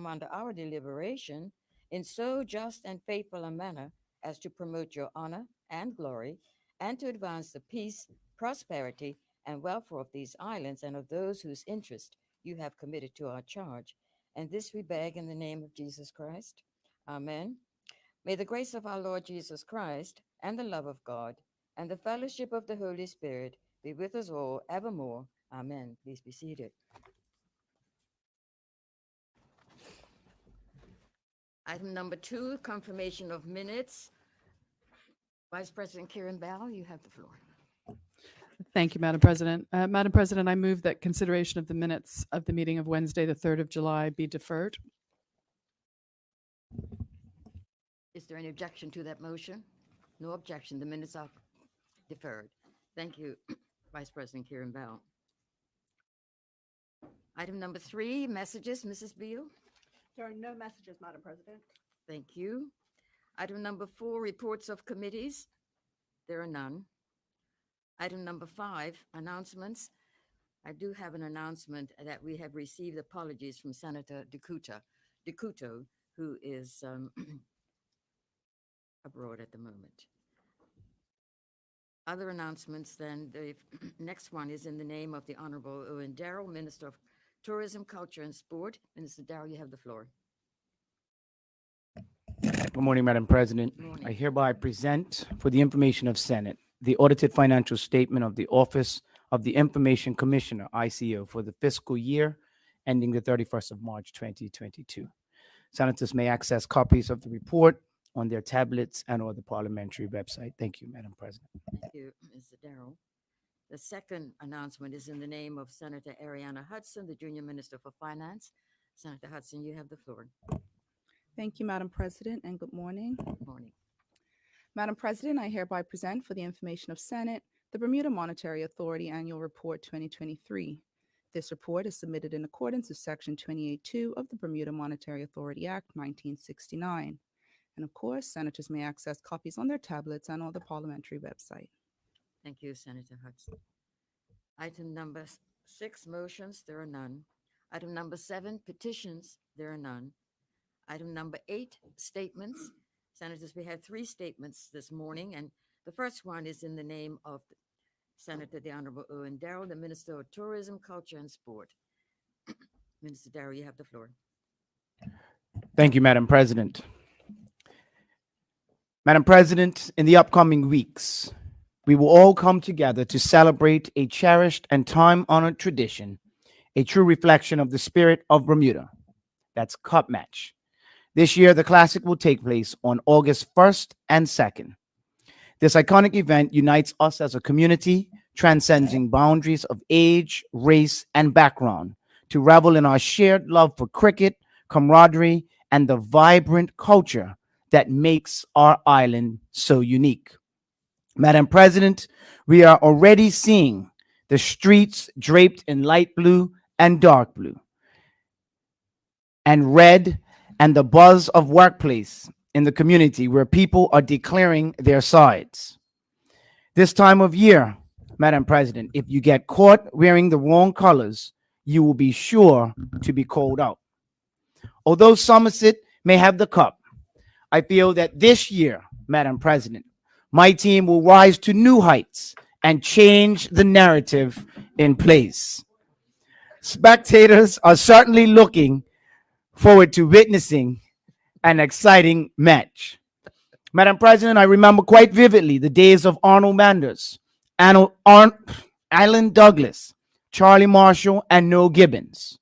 come under our deliberation in so just and faithful a manner as to promote your honor and glory, and to advance the peace, prosperity, and welfare of these islands and of those whose interest you have committed to our charge. And this we beg in the name of Jesus Christ. Amen. May the grace of our Lord Jesus Christ and the love of God and the fellowship of the Holy Spirit be with us all evermore. Amen. Please be seated. Item number 2, confirmation of minutes. Vice President Kieran Bell, you have the floor. Thank you, Madam President. Madam President, I move that consideration of the minutes of the meeting of Wednesday, the 3rd of July, be deferred. Is there any objection to that motion? No objection. The minutes are deferred. Thank you, Vice President Kieran Bell. Item number 3, messages. Mrs. Beal. There are no messages, Madam President. Thank you. Item number 4, reports of committees. There are none. Item number 5, announcements. I do have an announcement that we have received apologies from Senator Decuto, who is abroad at the moment. Other announcements then, the next one is in the name of the Honorable Owen Darrell, Minister of Tourism, Culture, and Sport. Minister Darrell, you have the floor. Good morning, Madam President. Good morning. I hereby present for the information of Senate the audited financial statement of the Office of the Information Commissioner, ICO, for the fiscal year ending the 31st of March, 2022. Senators may access copies of the report on their tablets and or the parliamentary website. Thank you, Madam President. Thank you, Mr. Darrell. The second announcement is in the name of Senator Ariana Hudson, the Junior Minister for Finance. Senator Hudson, you have the floor. Thank you, Madam President, and good morning. Good morning. Madam President, I hereby present for the information of Senate the Bermuda Monetary Authority Annual Report 2023. This report is submitted in accordance with Section 28(2) of the Bermuda Monetary Authority Act 1969. And of course, senators may access copies on their tablets and on the parliamentary website. Thank you, Senator Hudson. Item number 6, motions. There are none. Item number 7, petitions. There are none. Item number 8, statements. Senators, we had 3 statements this morning, and the first one is in the name of Senator the Honorable Owen Darrell, the Minister of Tourism, Culture, and Sport. Minister Darrell, you have the floor. Thank you, Madam President. Madam President, in the upcoming weeks, we will all come together to celebrate a cherished and time-honored tradition, a true reflection of the spirit of Bermuda. That's Cup Match. This year, the Classic will take place on August 1st and 2nd. This iconic event unites us as a community, transcending boundaries of age, race, and background to revel in our shared love for cricket, camaraderie, and the vibrant culture that makes our island so unique. Madam President, we are already seeing the streets draped in light blue and dark blue and red, and the buzz of workplace in the community where people are declaring their sides. This time of year, Madam President, if you get caught wearing the wrong colors, you will be sure to be called out. Although Somerset may have the cup, I feel that this year, Madam President, my team will rise to new heights and change the narrative in place. Spectators are certainly looking forward to witnessing an exciting match. Madam President, I remember quite vividly the days of Arnold Manders, Alan Douglas, Charlie Marshall, and Noel Gibbons,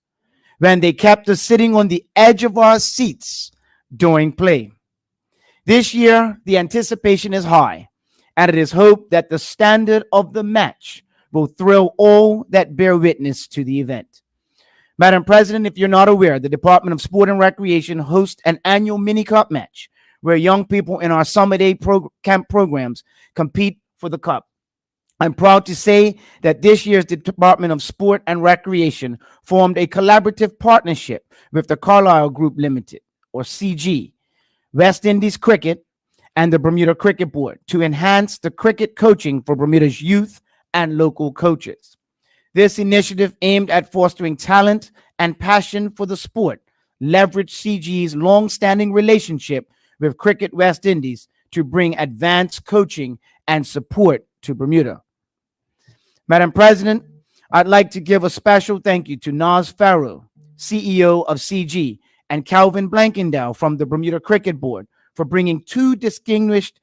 when they kept us sitting on the edge of our seats during play. This year, the anticipation is high, and it is hoped that the standard of the match will thrill all that bear witness to the event. Madam President, if you're not aware, the Department of Sport and Recreation hosts an annual mini cup match where young people in our summer day camp programs compete for the cup. I'm proud to say that this year's Department of Sport and Recreation formed a collaborative partnership with the Carlisle Group Limited, or CG, West Indies Cricket, and the Bermuda Cricket Board to enhance the cricket coaching for Bermuda's youth and local coaches. This initiative aimed at fostering talent and passion for the sport leverage CG's long-standing relationship with Cricket West Indies to bring advanced coaching and support to Bermuda. Madam President, I'd like to give a special thank you to Naz Farrow, CEO of CG, and Calvin Blankendale from the Bermuda Cricket Board for bringing two distinguished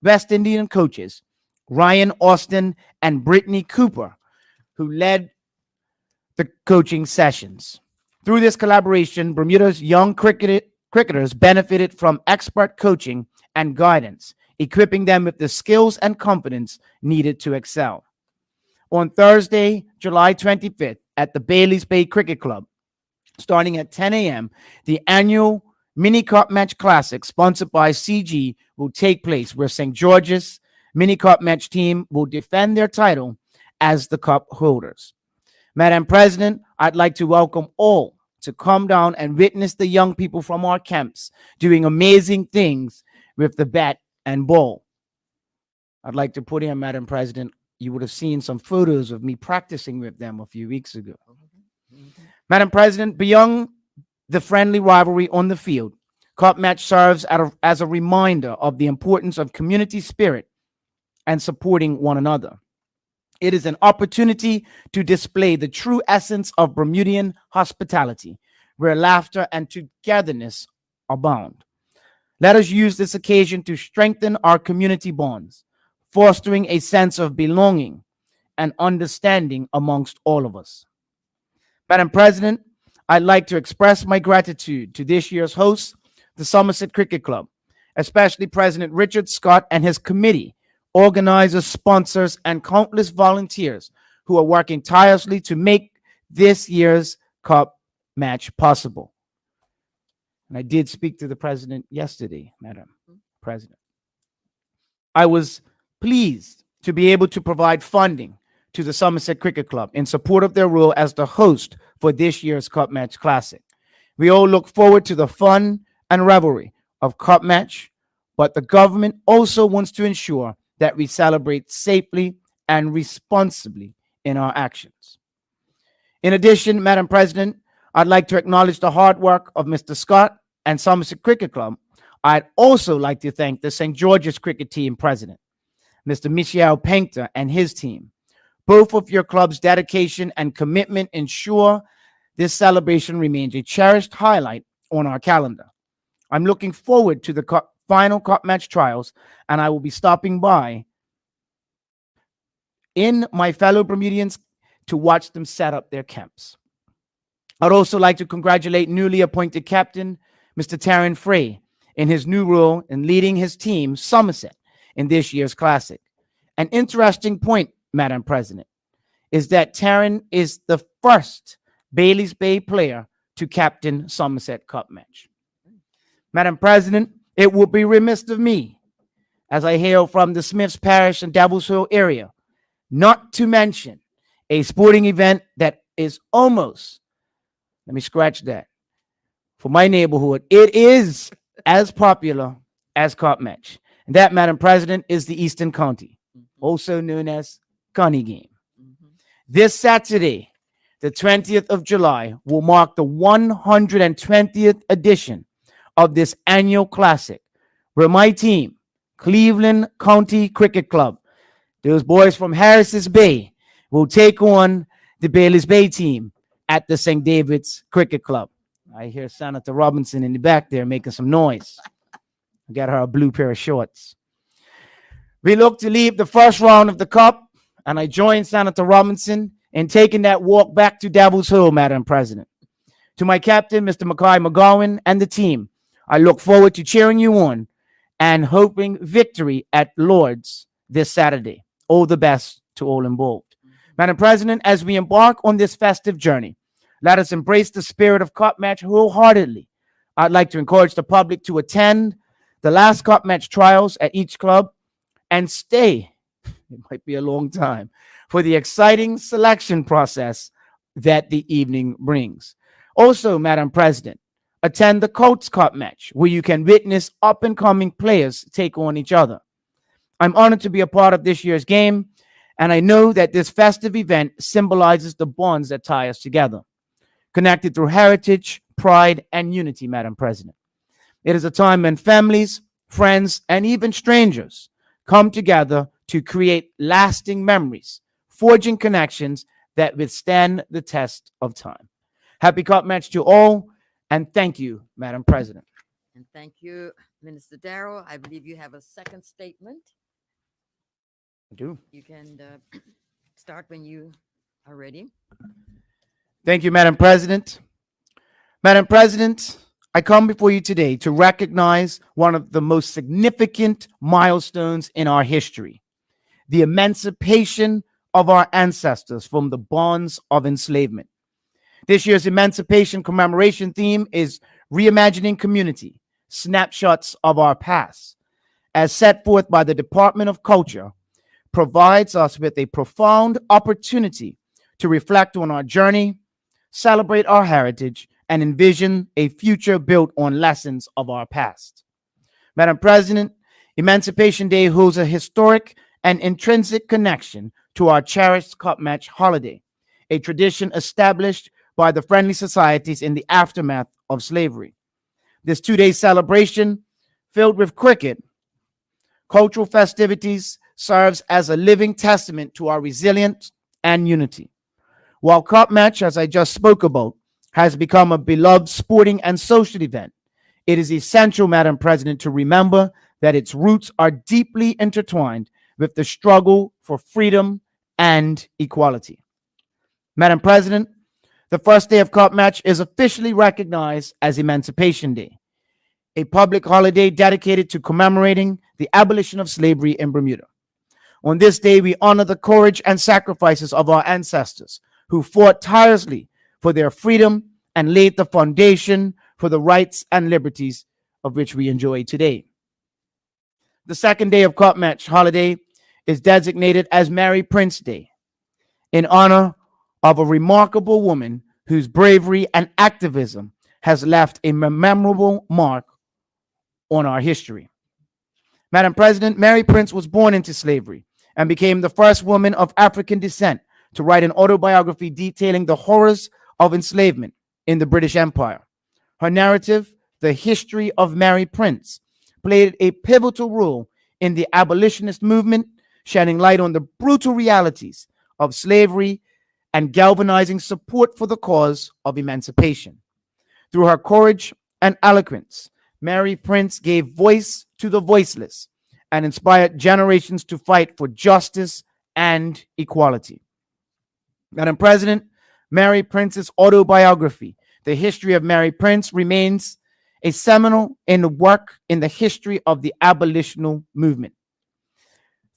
West Indian coaches, Ryan Austin and Brittany Cooper, who led the coaching sessions. Through this collaboration, Bermuda's young cricketers benefited from expert coaching and guidance, equipping them with the skills and confidence needed to excel. On Thursday, July 25th, at the Bailey's Bay Cricket Club, starting at 10 a.m., the annual Mini Cup Match Classic, sponsored by CG, will take place, where St. George's Mini Cup Match team will defend their title as the cup holders. Madam President, I'd like to welcome all to come down and witness the young people from our camps doing amazing things with the bat and ball. I'd like to put in, Madam President, you would have seen some photos of me practicing with them a few weeks ago. Madam President, beyond the friendly rivalry on the field, Cup Match serves as a reminder of the importance of community spirit and supporting one another. It is an opportunity to display the true essence of Bermudian hospitality, where laughter and togetherness abound. Let us use this occasion to strengthen our community bonds, fostering a sense of belonging and understanding amongst all of us. Madam President, I'd like to express my gratitude to this year's hosts, the Somerset Cricket Club, especially President Richard Scott and his committee, organizers, sponsors, and countless volunteers who are working tirelessly to make this year's Cup Match possible. And I did speak to the President yesterday, Madam President. I was pleased to be able to provide funding to the Somerset Cricket Club in support of their role as the host for this year's Cup Match Classic. We all look forward to the fun and revelry of Cup Match, but the government also wants to ensure that we celebrate safely and responsibly in our actions. In addition, Madam President, I'd like to acknowledge the hard work of Mr. Scott and Somerset Cricket Club. I'd also like to thank the St. George's Cricket Team President, Mr. Michel Painter, and his team. Both of your club's dedication and commitment ensure this celebration remains a cherished highlight on our calendar. I'm looking forward to the final Cup Match trials, and I will be stopping by in my fellow Bermudians to watch them set up their camps. I'd also like to congratulate newly appointed captain, Mr. Taryn Frey, in his new role in leading his team, Somerset, in this year's Classic. An interesting point, Madam President, is that Taryn is the first Bailey's Bay player to captain Somerset Cup Match. Madam President, it would be remiss of me, as I hail from the Smiths Parish and Devil's Hill area, not to mention a sporting event that is almost, let me scratch that, for my neighborhood, it is as popular as Cup Match. And that, Madam President, is the Eastern County, also known as Connie Game. This Saturday, the 20th of July, will mark the 120th edition of this annual classic, where my team, Cleveland County Cricket Club, those boys from Harris's Bay, will take on the Bailey's Bay team at the St. David's Cricket Club. I hear Senator Robinson in the back there making some noise. I got her a blue pair of shorts. We look to leave the first round of the Cup, and I join Senator Robinson in taking that walk back to Devil's Hill, Madam President. To my captain, Mr. Mackay McGowan, and the team, I look forward to cheering you on and hoping victory at Lord's this Saturday. All the best to all involved. Madam President, as we embark on this festive journey, let us embrace the spirit of Cup Match wholeheartedly. I'd like to encourage the public to attend the last Cup Match trials at each club and stay, it might be a long time, for the exciting selection process that the evening brings. Also, Madam President, attend the Colts Cup Match, where you can witness up-and-coming players take on each other. I'm honored to be a part of this year's game, and I know that this festive event symbolizes the bonds that tie us together, connected through heritage, pride, and unity, Madam President. It is a time when families, friends, and even strangers come together to create lasting memories, forging connections that withstand the test of time. Happy Cup Match to all, and thank you, Madam President. And thank you, Minister Darrow. I believe you have a second statement. I do. You can start when you are ready. Thank you, Madam President. Madam President, I come before you today to recognize one of the most significant milestones in our history, the emancipation of our ancestors from the bonds of enslavement. This year's emancipation commemoration theme is Reimagining Community, Snapshots of Our Past, as set forth by the Department of Culture, provides us with a profound opportunity to reflect on our journey, celebrate our heritage, and envision a future built on lessons of our past. Madam President, Emancipation Day holds a historic and intrinsic connection to our cherished Cup Match holiday, a tradition established by the friendly societies in the aftermath of slavery. This two-day celebration, filled with cricket, cultural festivities, serves as a living testament to our resilience and unity. While Cup Match, as I just spoke about, has become a beloved sporting and social event, it is essential, Madam President, to remember that its roots are deeply intertwined with the struggle for freedom and equality. Madam President, the first day of Cup Match is officially recognized as Emancipation Day, a public holiday dedicated to commemorating the abolition of slavery in Bermuda. On this day, we honor the courage and sacrifices of our ancestors who fought tirelessly for their freedom and laid the foundation for the rights and liberties of which we enjoy today. The second day of Cup Match holiday is designated as Mary Prince Day in honor of a remarkable woman whose bravery and activism has left a memorable mark on our history. Madam President, Mary Prince was born into slavery and became the first woman of African descent to write an autobiography detailing the horrors of enslavement in the British Empire. Her narrative, The History of Mary Prince, played a pivotal role in the abolitionist movement, shedding light on the brutal realities of slavery and galvanizing support for the cause of emancipation. Through her courage and eloquence, Mary Prince gave voice to the voiceless and inspired generations to fight for justice and equality. Madam President, Mary Prince's autobiography, The History of Mary Prince, remains a seminal in the work in the history of the abolitional movement.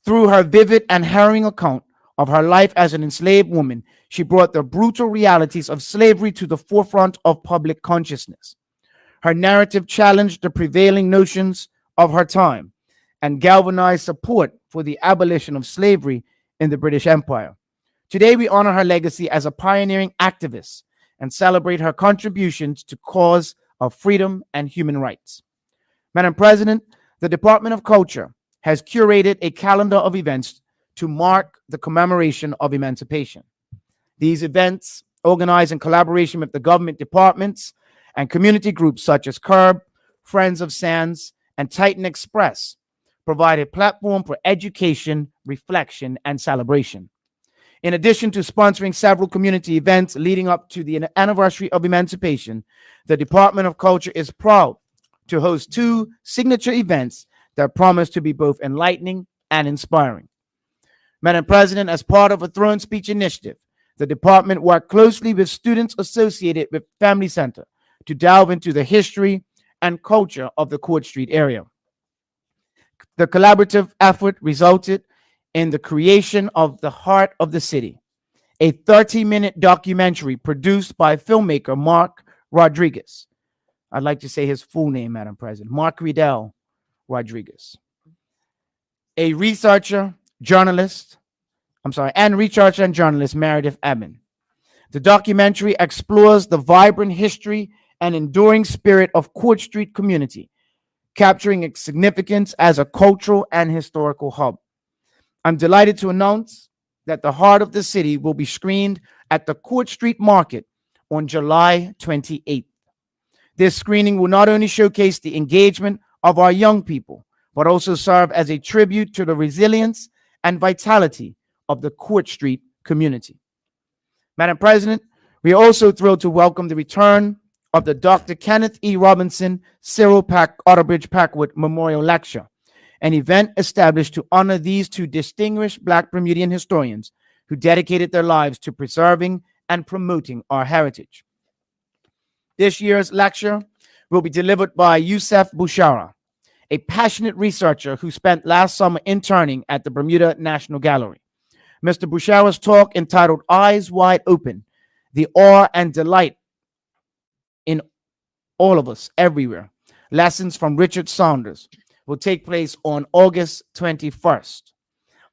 Through her vivid and harrowing account of her life as an enslaved woman, she brought the brutal realities of slavery to the forefront of public consciousness. Her narrative challenged the prevailing notions of her time and galvanized support for the abolition of slavery in the British Empire. Today, we honor her legacy as a pioneering activist and celebrate her contributions to the cause of freedom and human rights. Madam President, the Department of Culture has curated a calendar of events to mark the commemoration of emancipation. These events, organized in collaboration with the government departments and community groups such as CURB, Friends of Sands, and Titan Express, provide a platform for education, reflection, and celebration. In addition to sponsoring several community events leading up to the anniversary of emancipation, the Department of Culture is proud to host two signature events that promise to be both enlightening and inspiring. Madam President, as part of a throne speech initiative, the department worked closely with students associated with Family Center to delve into the history and culture of the Court Street area. The collaborative effort resulted in the creation of The Heart of the City, a 30-minute documentary produced by filmmaker Mark Rodriguez. I'd like to say his full name, Madam President, Mark Riddell Rodriguez. A researcher, journalist, and journalist Meredith Eben. The documentary explores the vibrant history and enduring spirit of Court Street community, capturing its significance as a cultural and historical hub. I'm delighted to announce that The Heart of the City will be screened at the Court Street Market on July 28th. This screening will not only showcase the engagement of our young people, but also serve as a tribute to the resilience and vitality of the Court Street community. Madam President, we are also thrilled to welcome the return of the Dr. Kenneth E. Robinson Cyril Otterbridge Packwood Memorial Lecture, an event established to honor these two distinguished Black Bermudian historians who dedicated their lives to preserving and promoting our heritage. This year's lecture will be delivered by Youssef Bouchara, a passionate researcher who spent last summer interning at the Bermuda National Gallery. Mr. Bouchara's talk, entitled Eyes Wide Open, the Awe and Delight in All of Us Everywhere, Lessons from Richard Saunders, will take place on August 21st.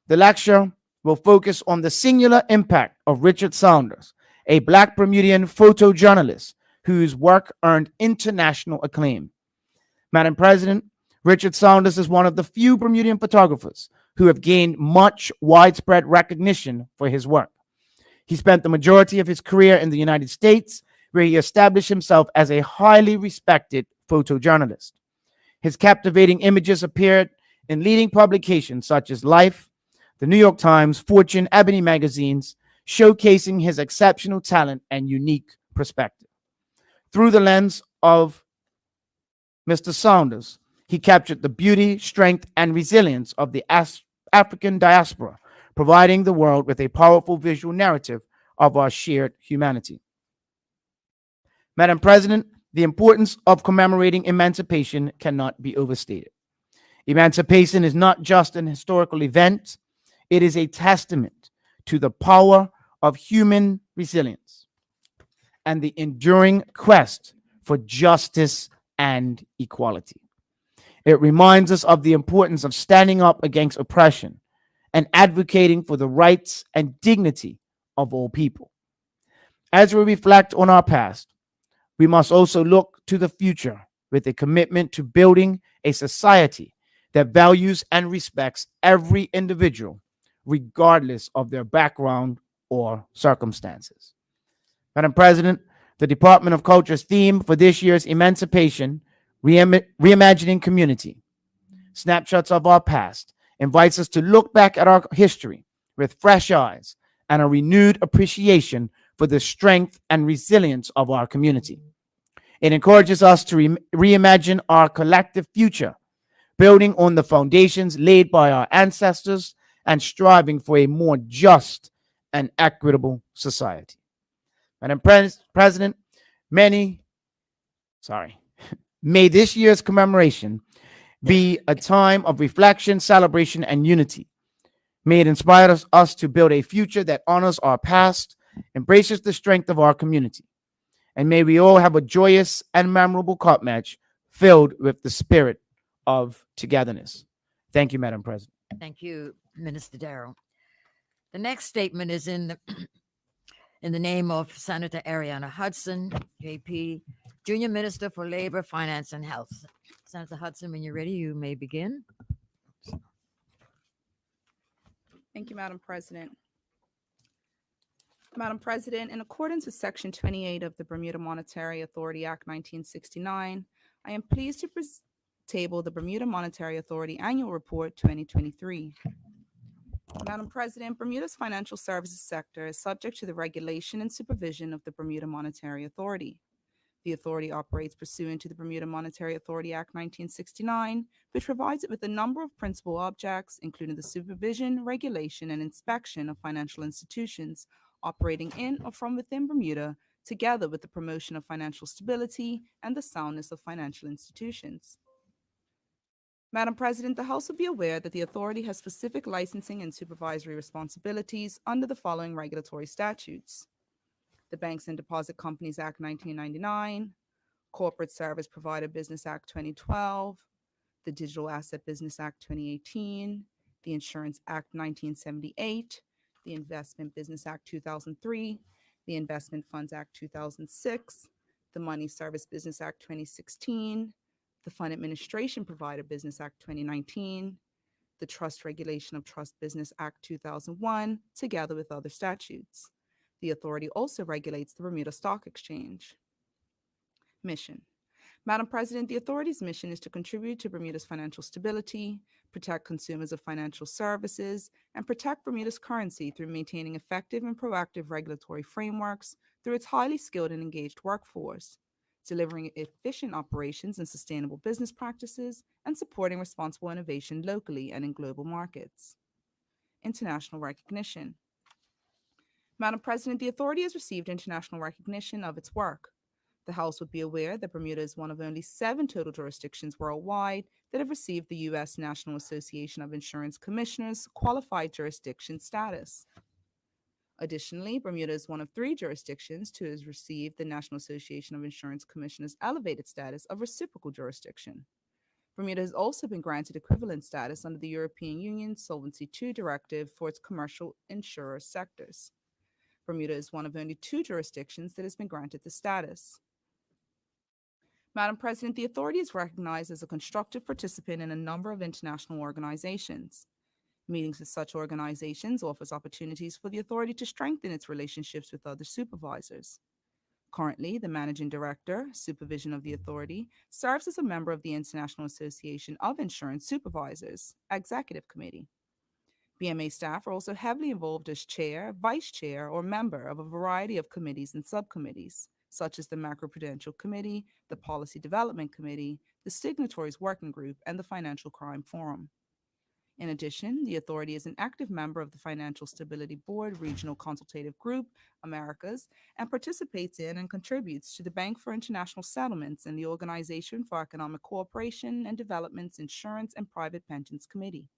The lecture will focus on the singular impact of Richard Saunders, a Black Bermudian photojournalist whose work earned international acclaim. Madam President, Richard Saunders is one of the few Bermudian photographers who have gained much widespread recognition for his work. He spent the majority of his career in the United States, where he established himself as a highly respected photojournalist. His captivating images appeared in leading publications such as Life, the New York Times, Fortune, Ebony magazines, showcasing his exceptional talent and unique perspective. Through the lens of Mr. Saunders, he captured the beauty, strength, and resilience of the African diaspora, providing the world with a powerful visual narrative of our shared humanity. Madam President, the importance of commemorating emancipation cannot be overstated. Emancipation is not just an historical event, it is a testament to the power of human resilience and the enduring quest for justice and equality. It reminds us of the importance of standing up against oppression and advocating for the rights and dignity of all people. As we reflect on our past, we must also look to the future with a commitment to building a society that values and respects every individual, regardless of their background or circumstances. Madam President, the Department of Culture's theme for this year's Emancipation, Reimagining Community, Snapshots of Our Past, invites us to look back at our history with fresh eyes and a renewed appreciation for the strength and resilience of our community. It encourages us to reimagine our collective future, building on the foundations laid by our ancestors and striving for a more just and equitable society. Madam President, may this year's commemoration be a time of reflection, celebration, and unity. May it inspire us to build a future that honors our past, embraces the strength of our community, and may we all have a joyous and memorable cup match filled with the spirit of togetherness. Thank you, Madam President. Thank you, Minister Darrell. The next statement is in the name of Senator Ariana Hudson, JP, Junior Minister for Labor, Finance, and Health. Senator Hudson, when you're ready, you may begin. Thank you, Madam President. Madam President, in accordance with Section 28 of the Bermuda Monetary Authority Act 1969, I am pleased to table the Bermuda Monetary Authority Annual Report 2023. Madam President, Bermuda's financial services sector is subject to the regulation and supervision of the Bermuda Monetary Authority. The authority operates pursuant to the Bermuda Monetary Authority Act 1969, which provides it with a number of principal objects, including the supervision, regulation, and inspection of financial institutions operating in or from within Bermuda, together with the promotion of financial stability and the soundness of financial institutions. Madam President, the House will be aware that the authority has specific licensing and supervisory responsibilities under the following regulatory statutes: the Banks and Deposit Companies Act 1999, Corporate Service Provider Business Act 2012, the Digital Asset Business Act 2018, the Insurance Act 1978, the Investment Business Act 2003, the Investment Funds Act 2006, the Money Service Business Act 2016, the Fund Administration Provider Business Act 2019, the Trust Regulation of Trust Business Act 2001, together with other statutes. The authority also regulates the Bermuda Stock Exchange. Mission: Madam President, the authority's mission is to contribute to Bermuda's financial stability, protect consumers of financial services, and protect Bermuda's currency through maintaining effective and proactive regulatory frameworks through its highly skilled and engaged workforce, delivering efficient operations and sustainable business practices, and supporting responsible innovation locally and in global markets. International recognition. Madam President, the authority has received international recognition of its work. The House would be aware that Bermuda is one of only 7 total jurisdictions worldwide that have received the U.S. National Association of Insurance Commissioners qualified jurisdiction status. Additionally, Bermuda is one of 3 jurisdictions to have received the National Association of Insurance Commissioners elevated status of reciprocal jurisdiction. Bermuda has also been granted equivalent status under the European Union's Solvency II directive for its commercial insurer sectors. Bermuda is one of only 2 jurisdictions that has been granted the status. Madam President, the authority is recognized as a constructive participant in a number of international organizations. Meetings with such organizations offers opportunities for the authority to strengthen its relationships with other supervisors. Currently, the Managing Director, Supervision of the Authority, serves as a member of the International Association of Insurance Supervisors, Executive Committee. BMA staff are also heavily involved as chair, vice chair, or member of a variety of committees and subcommittees, such as the Macroprudential Committee, the Policy Development Committee, the Signatories Working Group, and the Financial Crime Forum. In addition, the authority is an active member of the Financial Stability Board Regional Consultative Group, Americas, and participates in and contributes to the Bank for International Settlements and the Organization for Economic Cooperation and Development's Insurance and Private Pensions Committee.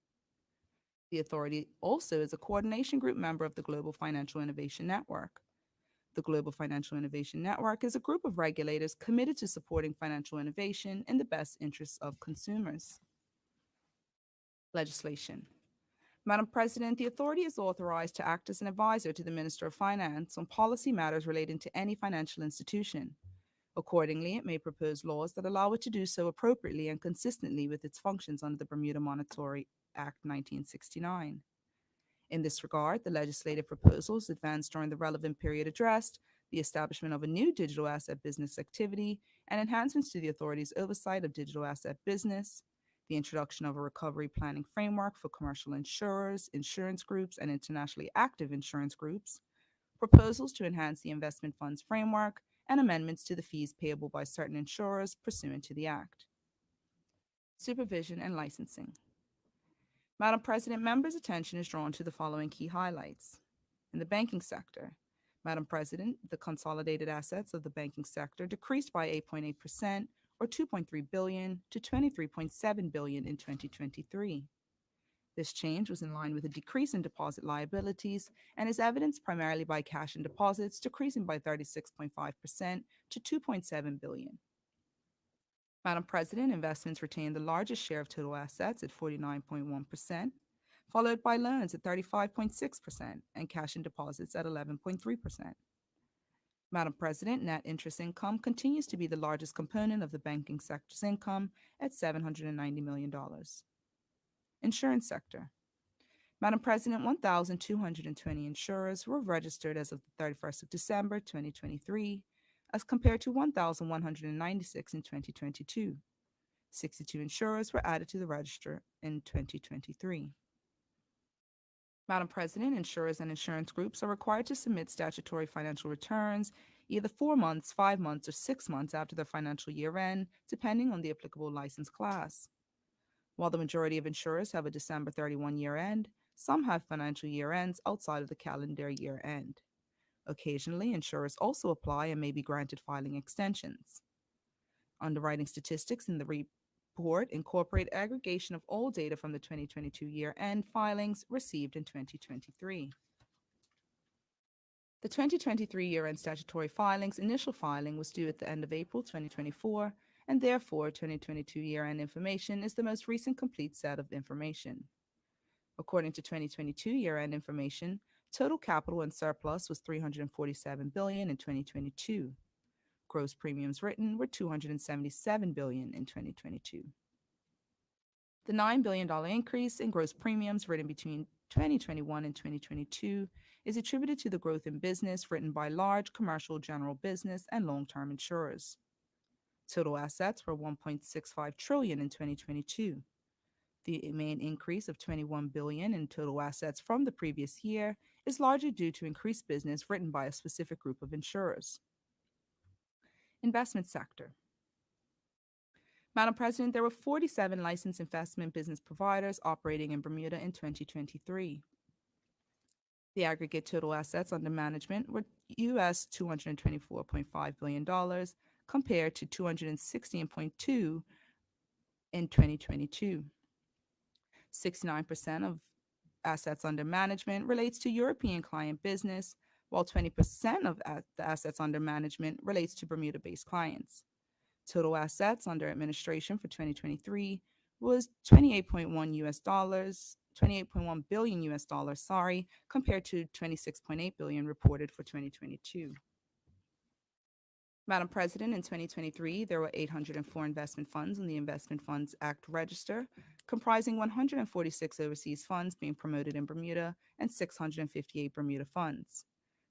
The authority also is a coordination group member of the Global Financial Innovation Network. The Global Financial Innovation Network is a group of regulators committed to supporting financial innovation in the best interests of consumers. Legislation. Madam President, the authority is authorized to act as an advisor to the Minister of Finance on policy matters relating to any financial institution. Accordingly, it may propose laws that allow it to do so appropriately and consistently with its functions under the Bermuda Monetary Act 1969. In this regard, the legislative proposals advanced during the relevant period addressed the establishment of a new digital asset business activity and enhancements to the authority's oversight of digital asset business, the introduction of a recovery planning framework for commercial insurers, insurance groups, and internationally active insurance groups, proposals to enhance the investment funds framework, and amendments to the fees payable by certain insurers pursuant to the Act. Supervision and licensing. Madam President, members' attention is drawn to the following key highlights. In the banking sector, Madam President, the consolidated assets of the banking sector decreased by 8.8%, or $2.3 billion, to $23.7 billion in 2023. This change was in line with a decrease in deposit liabilities and is evidenced primarily by cash and deposits decreasing by 36.5% to $2.7 billion. Madam President, investments retained the largest share of total assets at 49.1%, followed by loans at 35.6% and cash and deposits at 11.3%. Madam President, net interest income continues to be the largest component of the banking sector's income at $790 million. Insurance sector. Madam President, 1,220 insurers were registered as of the 31st of December 2023, as compared to 1,196 in 2022. 62 insurers were added to the register in 2023. Madam President, insurers and insurance groups are required to submit statutory financial returns either 4 months, 5 months, or 6 months after their financial year end, depending on the applicable license class. While the majority of insurers have a December 31 year end, some have financial year ends outside of the calendar year end. Occasionally, insurers also apply and may be granted filing extensions. Underwriting statistics in the report incorporate aggregation of all data from the 2022 year-end filings received in 2023. The 2023 year-end statutory filings initial filing was due at the end of April 2024, and therefore 2022 year-end information is the most recent complete set of information. According to 2022 year-end information, total capital and surplus was $347 billion in 2022. Gross premiums written were $277 billion in 2022. The $9 billion increase in gross premiums written between 2021 and 2022 is attributed to the growth in business written by large commercial general business and long-term insurers. Total assets were 1.65 trillion in 2022. The main increase of 21 billion in total assets from the previous year is largely due to increased business written by a specific group of insurers. Investment sector. Madam President, there were 47 licensed investment business providers operating in Bermuda in 2023. The aggregate total assets under management were US $224.5 billion compared to 216.2 in 2022. 69% of assets under management relates to European client business, while 20% of the assets under management relates to Bermuda-based clients. Total assets under administration for 2023 was 28.1 US dollars, 28.1 billion US dollars, compared to 26.8 billion reported for 2022. Madam President, in 2023, there were 804 investment funds in the Investment Funds Act register, comprising 146 overseas funds being promoted in Bermuda and 658 Bermuda funds.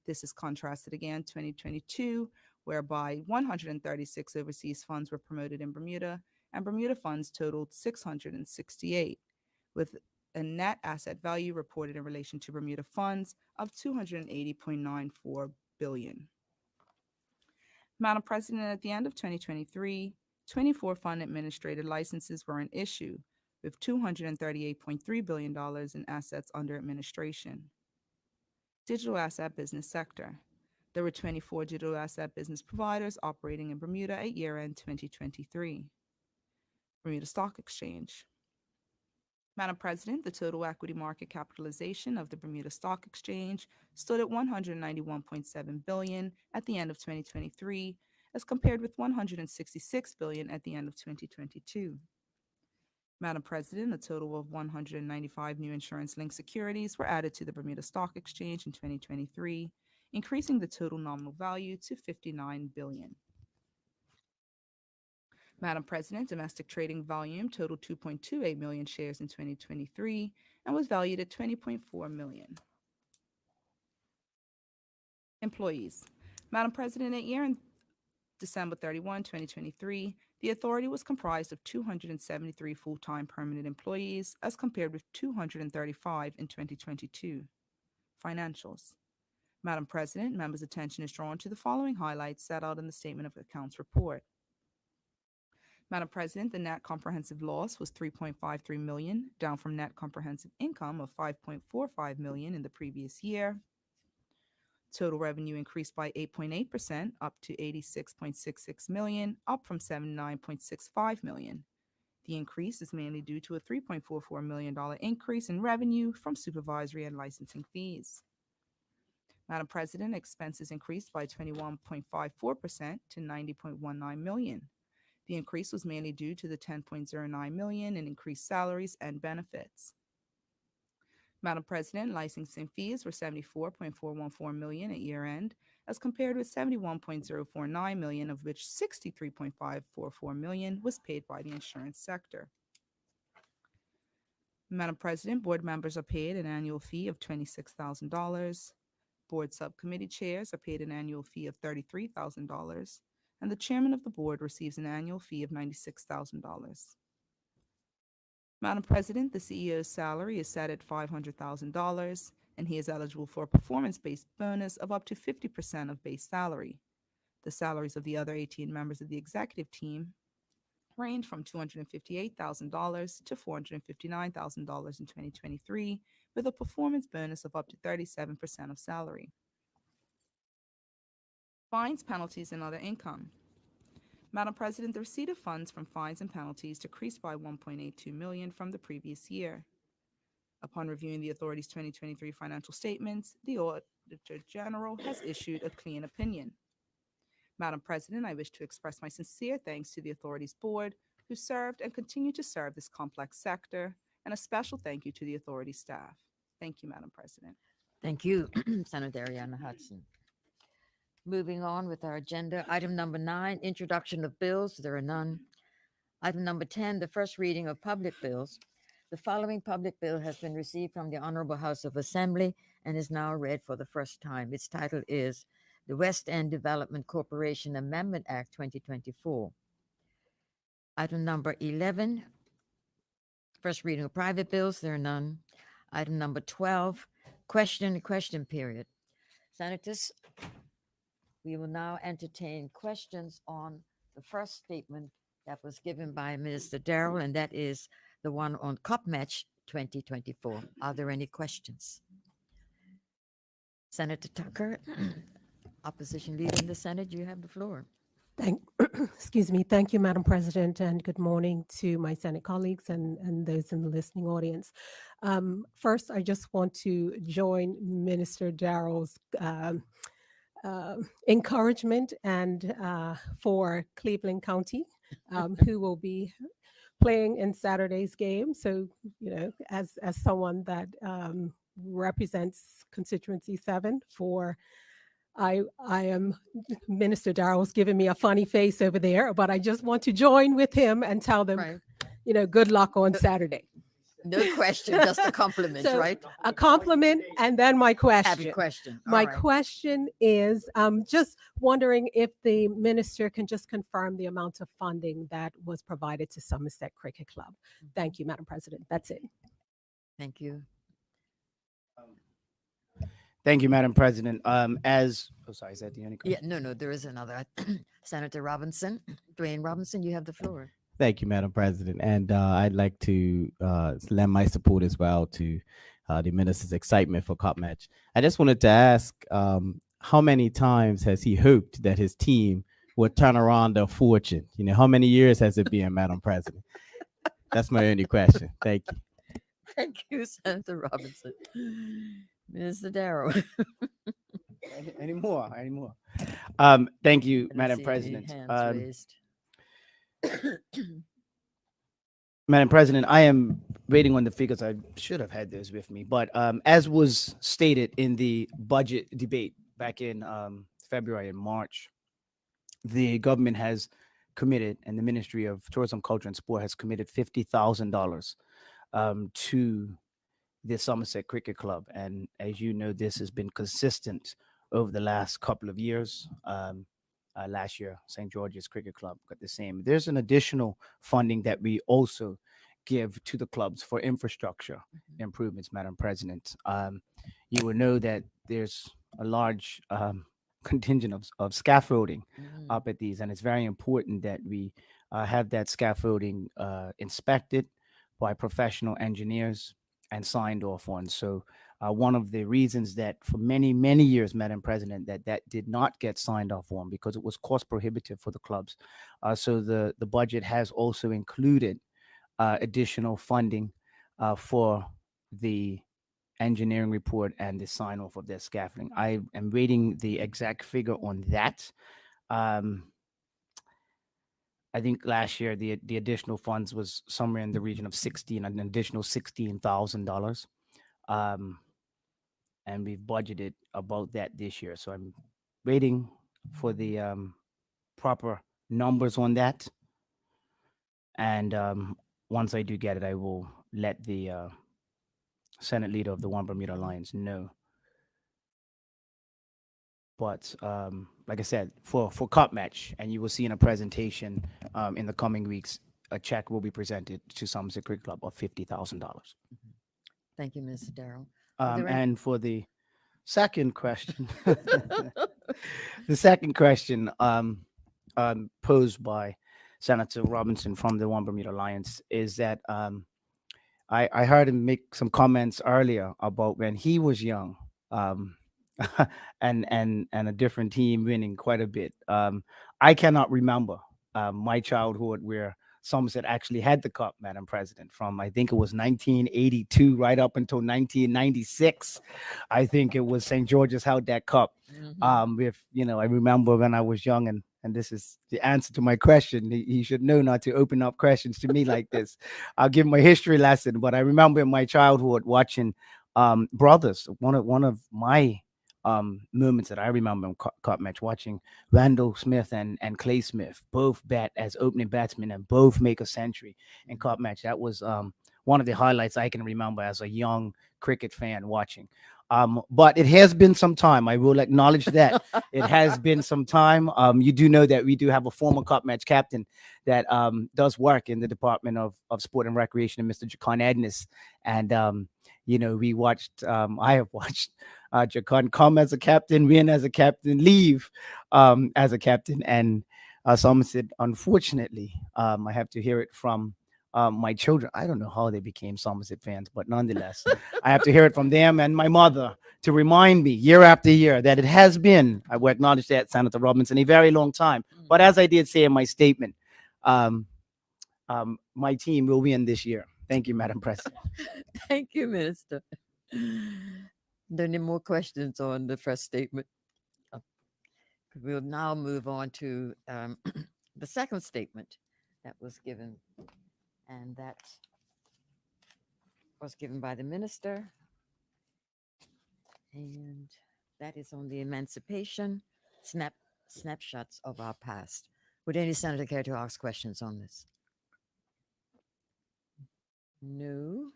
This is contrasted again 2022, whereby 136 overseas funds were promoted in Bermuda, and Bermuda funds totaled 668, with a net asset value reported in relation to Bermuda funds of 280.94 billion. Madam President, at the end of 2023, 24 fund administrator licenses were in issue, with $238.3 billion in assets under administration. Digital asset business sector. There were 24 digital asset business providers operating in Bermuda at year-end 2023. Bermuda Stock Exchange. Madam President, the total equity market capitalization of the Bermuda Stock Exchange stood at $191.7 billion at the end of 2023, as compared with $166 billion at the end of 2022. Madam President, a total of 195 new insurance-linked securities were added to the Bermuda Stock Exchange in 2023, increasing the total nominal value to $59 billion. Madam President, domestic trading volume totaled 2.28 million shares in 2023 and was valued at $20.4 million. Employees. Madam President, at year-end December 31, 2023, the authority was comprised of 273 full-time permanent employees as compared with 235 in 2022. Financials. Madam President, members' attention is drawn to the following highlights set out in the Statement of Accounts report. Madam President, the net comprehensive loss was $3.53 million, down from net comprehensive income of $5.45 million in the previous year. Total revenue increased by 8.8%, up to $86.66 million, up from $79.65 million. The increase is mainly due to a $3.44 million increase in revenue from supervisory and licensing fees. Madam President, expenses increased by 21.54% to $90.19 million. The increase was mainly due to the $10.09 million in increased salaries and benefits. Madam President, licensing fees were $74.414 million at year-end, as compared with $71.049 million, of which $63.544 million was paid by the insurance sector. Madam President, board members are paid an annual fee of $26,000. Board subcommittee chairs are paid an annual fee of $33,000. And the chairman of the board receives an annual fee of $96,000. Madam President, the CEO's salary is set at $500,000, and he is eligible for a performance-based bonus of up to 50% of base salary. The salaries of the other 18 members of the executive team range from $258,000 to $459,000 in 2023, with a performance bonus of up to 37% of salary. Fines, penalties, and other income. Madam President, the receipt of funds from fines and penalties decreased by $1.82 million from the previous year. Upon reviewing the authority's 2023 financial statements, the Auditor General has issued a clean opinion. Madam President, I wish to express my sincere thanks to the authority's board, who served and continue to serve this complex sector, and a special thank you to the authority staff. Thank you, Madam President. Thank you, Senator Ariana Hudson. Moving on with our agenda, item number 9, introduction of bills. There are none. Item number 10, the first reading of public bills. The following public bill has been received from the Honorable House of Assembly and is now read for the first time. Its title is the West End Development Corporation Amendment Act 2024. Item number 11, first reading of private bills. There are none. Item number 12, question period. Senators, we will now entertain questions on the first statement that was given by Minister Darrell, and that is the one on Cup Match 2024. Are there any questions? Senator Tucker, opposition leader in the Senate, you have the floor. Thank, excuse me. Thank you, Madam President, and good morning to my Senate colleagues and those in the listening audience. First, I just want to join Minister Darrell's encouragement and for Cleveland County, who will be playing in Saturday's game. So, as someone that represents constituency 7 for I am Minister Darrell's giving me a funny face over there, but I just want to join with him and tell them, Right. good luck on Saturday. No question, just a compliment, So, right? A compliment and then my Happy question. question. All My right. question is just wondering if the minister can just confirm the amount of funding that was provided to Somerset Cricket Club. Thank you, Madam President. That's it. Thank you. Thank you, Madam President. Sorry, is that the only Yeah, question? no, there is another. Senator Robinson, Dwayne Robinson, you have the floor. Thank you, Madam President. And I'd like to lend my support as well to the minister's excitement for Cup Match. I just wanted to ask how many times has he hoped that his team would turn around their fortune? How many years has it been, Madam President? That's my only question. Thank you. Thank you, Senator Robinson. Mr. Darrow. Any more? Thank you, Madam President. Madam President, I am waiting on the figures. I should have had those with me, but as was stated in the budget debate back in February and March, the government has committed, and the Ministry of Tourism, Culture, and Sport has committed $50,000 to the Somerset Cricket Club. And as you know, this has been consistent over the last couple of years. Last year, St. George's Cricket Club got the same. There's an additional funding that we also give to the clubs for infrastructure improvements, Madam President. You will know that there's a large contingent of scaffolding up at these, and it's very important that we have that scaffolding inspected by professional engineers and signed off on. So one of the reasons that for many, many years, Madam President, that did not get signed off on because it was cost prohibitive for the clubs. So the budget has also included additional funding for the engineering report and the sign off of their scaffolding. I am waiting the exact figure on that. I think last year the additional funds was somewhere in the region of an additional $16,000. And we've budgeted about that this year. So I'm waiting for the proper numbers on that. And once I do get it, I will let the Senate leader of the One Bermuda Alliance know. But like I said, for Cup Match, and you will see in a presentation in the coming weeks, a check will be presented to Somerset Cricket Club of $50,000. Thank you, Mr. Darrow. And for the second question, the second question posed by Senator Robinson from the One Bermuda Alliance is that I heard him make some comments earlier about when he was young. And a different team winning quite a bit. I cannot remember my childhood where Somerset actually had the cup, Madam President, from I think it was 1982 right up until 1996. I think it was St. George's held that cup. I remember when I was young, and this is the answer to my question. He should know not to open up questions to me like this. I'll give him a history lesson, but I remember in my childhood watching brothers. One of my moments that I remember in Cup Match, watching Randall Smith and Clay Smith both bat as opening batsmen and both make a century in Cup Match. That was one of the highlights I can remember as a young cricket fan watching. But it has been some time. I will acknowledge that it has been some time. You do know that we do have a former Cup Match captain that does work in the Department of Sport and Recreation, and Mr. Jacan Ednis. And we watched. I have watched Jacan come as a captain, win as a captain, leave as a captain, and Somerset. Unfortunately, I have to hear it from my children. I don't know how they became Somerset fans, but nonetheless, I have to hear it from them and my mother to remind me year after year that it has been, I will acknowledge that, Senator Robinson, a very long time. But as I did say in my statement, my team will win this year. Thank you, Madam President. Thank you, Minister. There any more questions on the first statement? Uh, We'll now move on to the second statement that was given, and that was given by the minister, and that is on the emancipation snapshots of our past. Would any senator care to ask questions on this? No.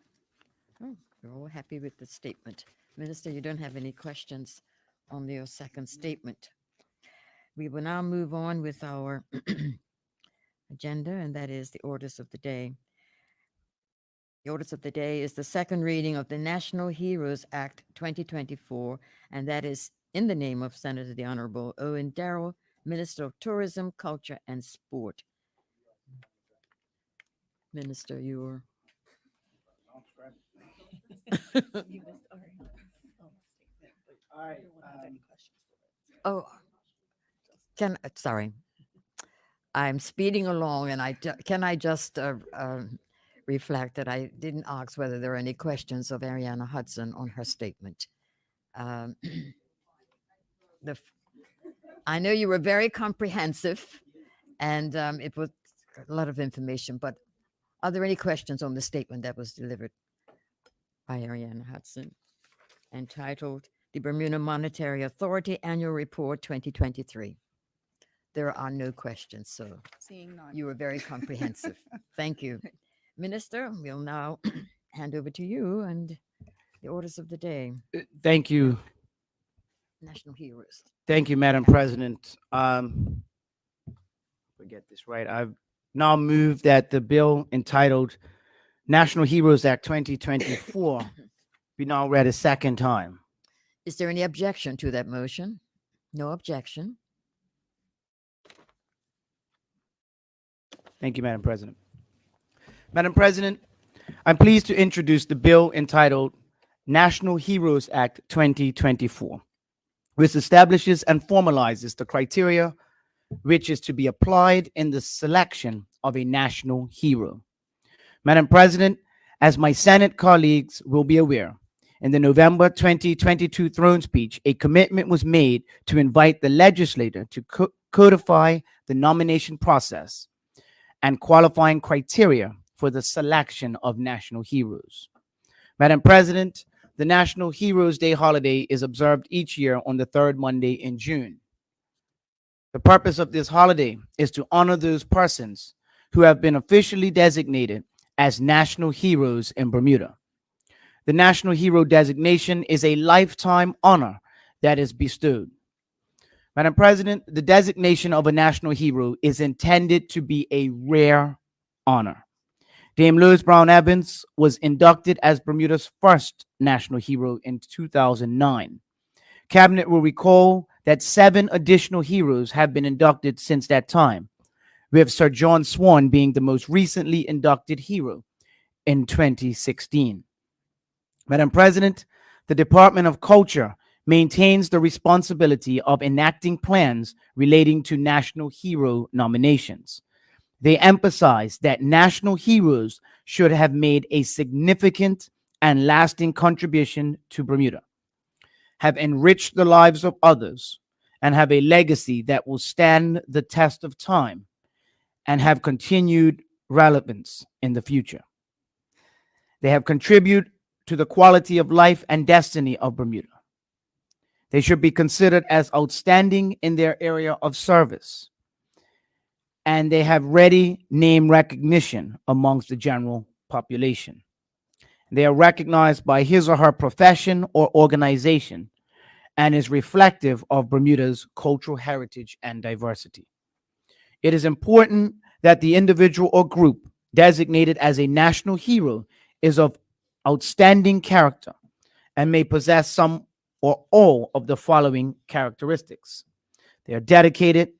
Oh, we're all happy with the statement. Minister, you don't have any questions on your second statement. We will now move on with our agenda, and that is the orders of the day. The orders of the day is the second reading of the National Heroes Act 2024, and that is in the name of Senator the Honorable Owen Darrell, Minister of Tourism, Culture, and Sport. Minister, you're. Oh, sorry. I'm speeding along, and can I just reflect that I didn't ask whether there are any questions of Ariana Hudson on her statement. Um, I know you were very comprehensive, and it was a lot of information, but are there any questions on the statement that was delivered by Ariana Hudson, entitled The Bermuda Monetary Authority Annual Report 2023? There are no questions, so Seeing none. you were very comprehensive. Thank you. Minister, we'll now hand over to you and the orders of the day. Thank you. National Heroes. Thank you, Madam President. Forget this right. I've now moved that the bill entitled National Heroes Act 2024 be now read a second time. Is there any objection to that motion? No objection. Thank you, Madam President. Madam President, I'm pleased to introduce the bill entitled National Heroes Act 2024, which establishes and formalizes the criteria which is to be applied in the selection of a national hero. Madam President, as my Senate colleagues will be aware, in the November 2022 throne speech, a commitment was made to invite the legislator to codify the nomination process and qualifying criteria for the selection of national heroes. Madam President, the National Heroes Day holiday is observed each year on the third Monday in June. The purpose of this holiday is to honor those persons who have been officially designated as national heroes in Bermuda. The National Hero designation is a lifetime honor that is bestowed. Madam President, the designation of a national hero is intended to be a rare honor. Dame Lois Brown Evans was inducted as Bermuda's first national hero in 2009. Cabinet will recall that 7 additional heroes have been inducted since that time, with Sir John Swan being the most recently inducted hero in 2016. Madam President, the Department of Culture maintains the responsibility of enacting plans relating to national hero nominations. They emphasize that national heroes should have made a significant and lasting contribution to Bermuda, have enriched the lives of others, and have a legacy that will stand the test of time and have continued relevance in the future. They have contributed to the quality of life and destiny of Bermuda. They should be considered as outstanding in their area of service, and they have ready name recognition amongst the general population. They are recognized by his or her profession or organization and is reflective of Bermuda's cultural heritage and diversity. It is important that the individual or group designated as a national hero is of outstanding character and may possess some or all of the following characteristics: they are dedicated,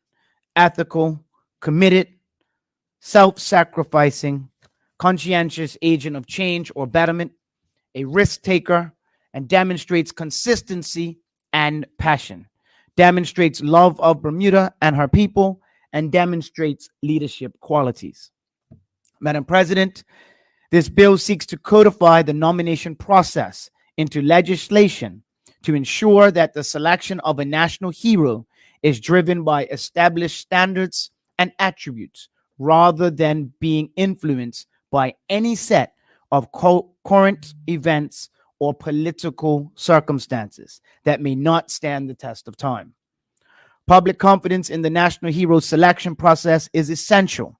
ethical, committed, self sacrificing, conscientious agent of change or betterment, a risk taker, and demonstrates consistency and passion, demonstrates love of Bermuda and her people, and demonstrates leadership qualities. Madam President, this bill seeks to codify the nomination process into legislation to ensure that the selection of a national hero is driven by established standards and attributes rather than being influenced by any set of current events or political circumstances that may not stand the test of time. Public confidence in the national hero selection process is essential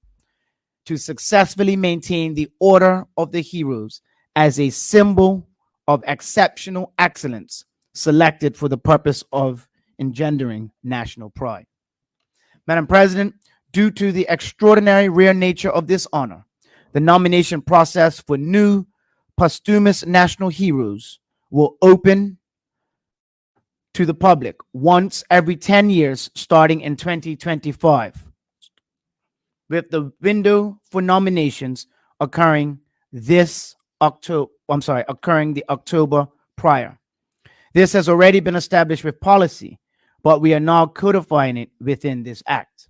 to successfully maintain the Order of the Heroes as a symbol of exceptional excellence selected for the purpose of engendering national pride. Madam President, due to the extraordinary rare nature of this honor, the nomination process for new posthumous national heroes will open to the public once every 10 years starting in 2025, with the window for nominations occurring occurring the October prior. This has already been established with policy, but we are now codifying it within this act.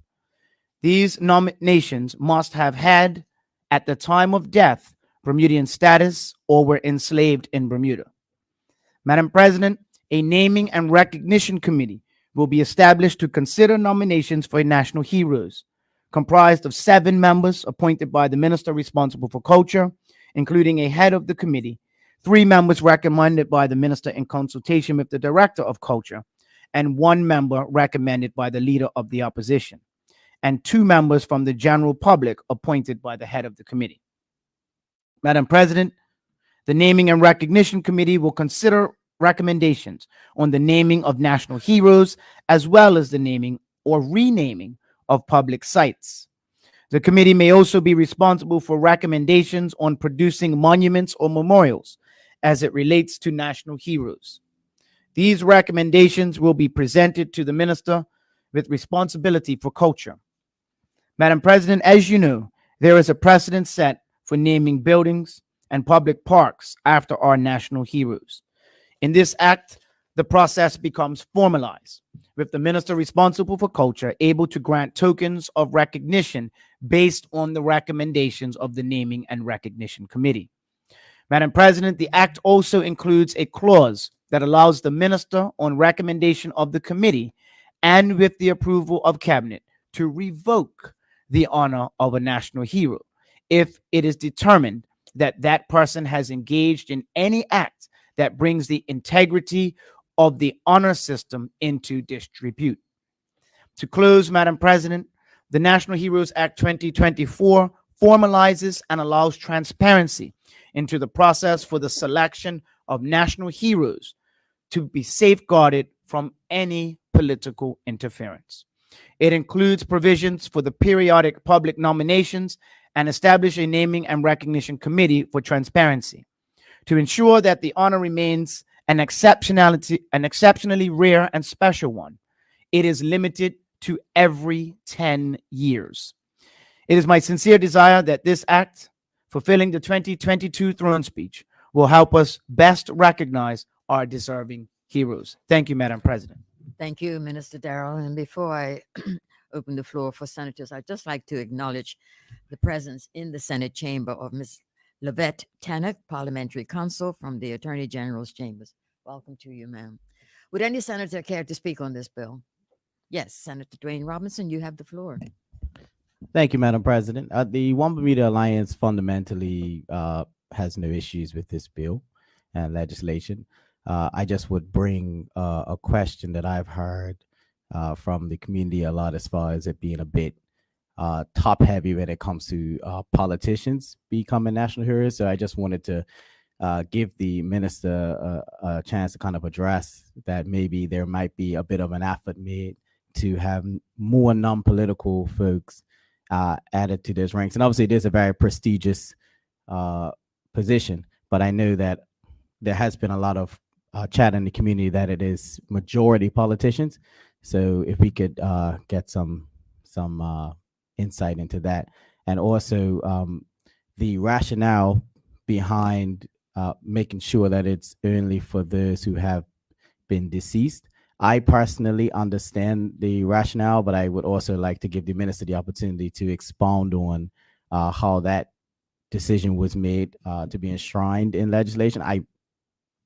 These nominations must have had, at the time of death, Bermudian status or were enslaved in Bermuda. Madam President, a naming and recognition committee will be established to consider nominations for national heroes, comprised of 7 members appointed by the minister responsible for culture, including a head of the committee, 3 members recommended by the minister in consultation with the director of culture, and 1 member recommended by the leader of the opposition, and 2 members from the general public appointed by the head of the committee. Madam President, the Naming and Recognition Committee will consider recommendations on the naming of national heroes, as well as the naming or renaming of public sites. The committee may also be responsible for recommendations on producing monuments or memorials as it relates to national heroes. These recommendations will be presented to the minister with responsibility for culture. Madam President, as you know, there is a precedent set for naming buildings and public parks after our national heroes. In this act, the process becomes formalized, with the minister responsible for culture able to grant tokens of recognition based on the recommendations of the Naming and Recognition Committee. Madam President, the act also includes a clause that allows the minister, on recommendation of the committee and with the approval of cabinet, to revoke the honor of a national hero if it is determined that that person has engaged in any act that brings the integrity of the honor system into disrepute. To close, Madam President, the National Heroes Act 2024 formalizes and allows transparency into the process for the selection of national heroes to be safeguarded from any political interference. It includes provisions for the periodic public nominations and establish a naming and recognition committee for transparency. To ensure that the honor remains an exceptionally rare and special one, it is limited to every 10 years. It is my sincere desire that this act, fulfilling the 2022 throne speech, will help us best recognize our deserving heroes. Thank you, Madam President. Thank you, Minister Darrell. And before I open the floor for senators, I'd just like to acknowledge the presence in the Senate chamber of Ms. Lavette Tannock, Parliamentary Counsel from the Attorney General's Chambers. Welcome to you, ma'am. Would any senator care to speak on this bill? Yes, Senator Dwayne Robinson, you have the floor. Thank you, Madam President. The One Bermuda Alliance fundamentally has no issues with this bill and legislation. I just would bring a question that I've heard from the community a lot, as far as it being a bit top heavy when it comes to politicians becoming national heroes. So I just wanted to give the minister a chance to kind of address that. Maybe there might be a bit of an effort made to have more non-political folks added to those ranks. And obviously, it is a very prestigious uh, position, but I know that there has been a lot of chat in the community that it is majority politicians. So if we could get some insight into that, and also the rationale behind making sure that it's only for those who have been deceased. I personally understand the rationale, but I would also like to give the minister the opportunity to expound on how that decision was made to be enshrined in legislation. I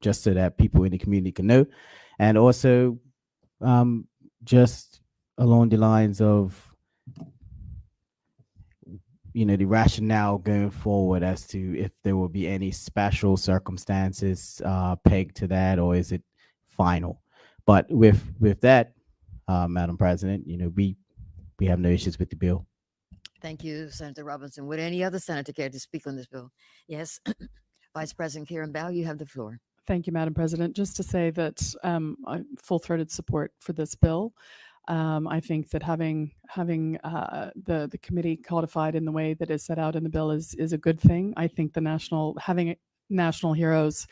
just so that people in the community can know, and also um, just along the lines of the rationale going forward as to if there will be any special circumstances pegged to that, or is it final. But with that, Madam President, we have no issues with the bill. Thank you, Senator Robinson. Would any other senator care to speak on this bill? Yes. Vice President Karen Bell, you have the floor. Thank you, Madam President. Just to say that full-throated support for this bill. I think that having the committee codified in the way that is set out in the bill is a good thing. I think having national heroes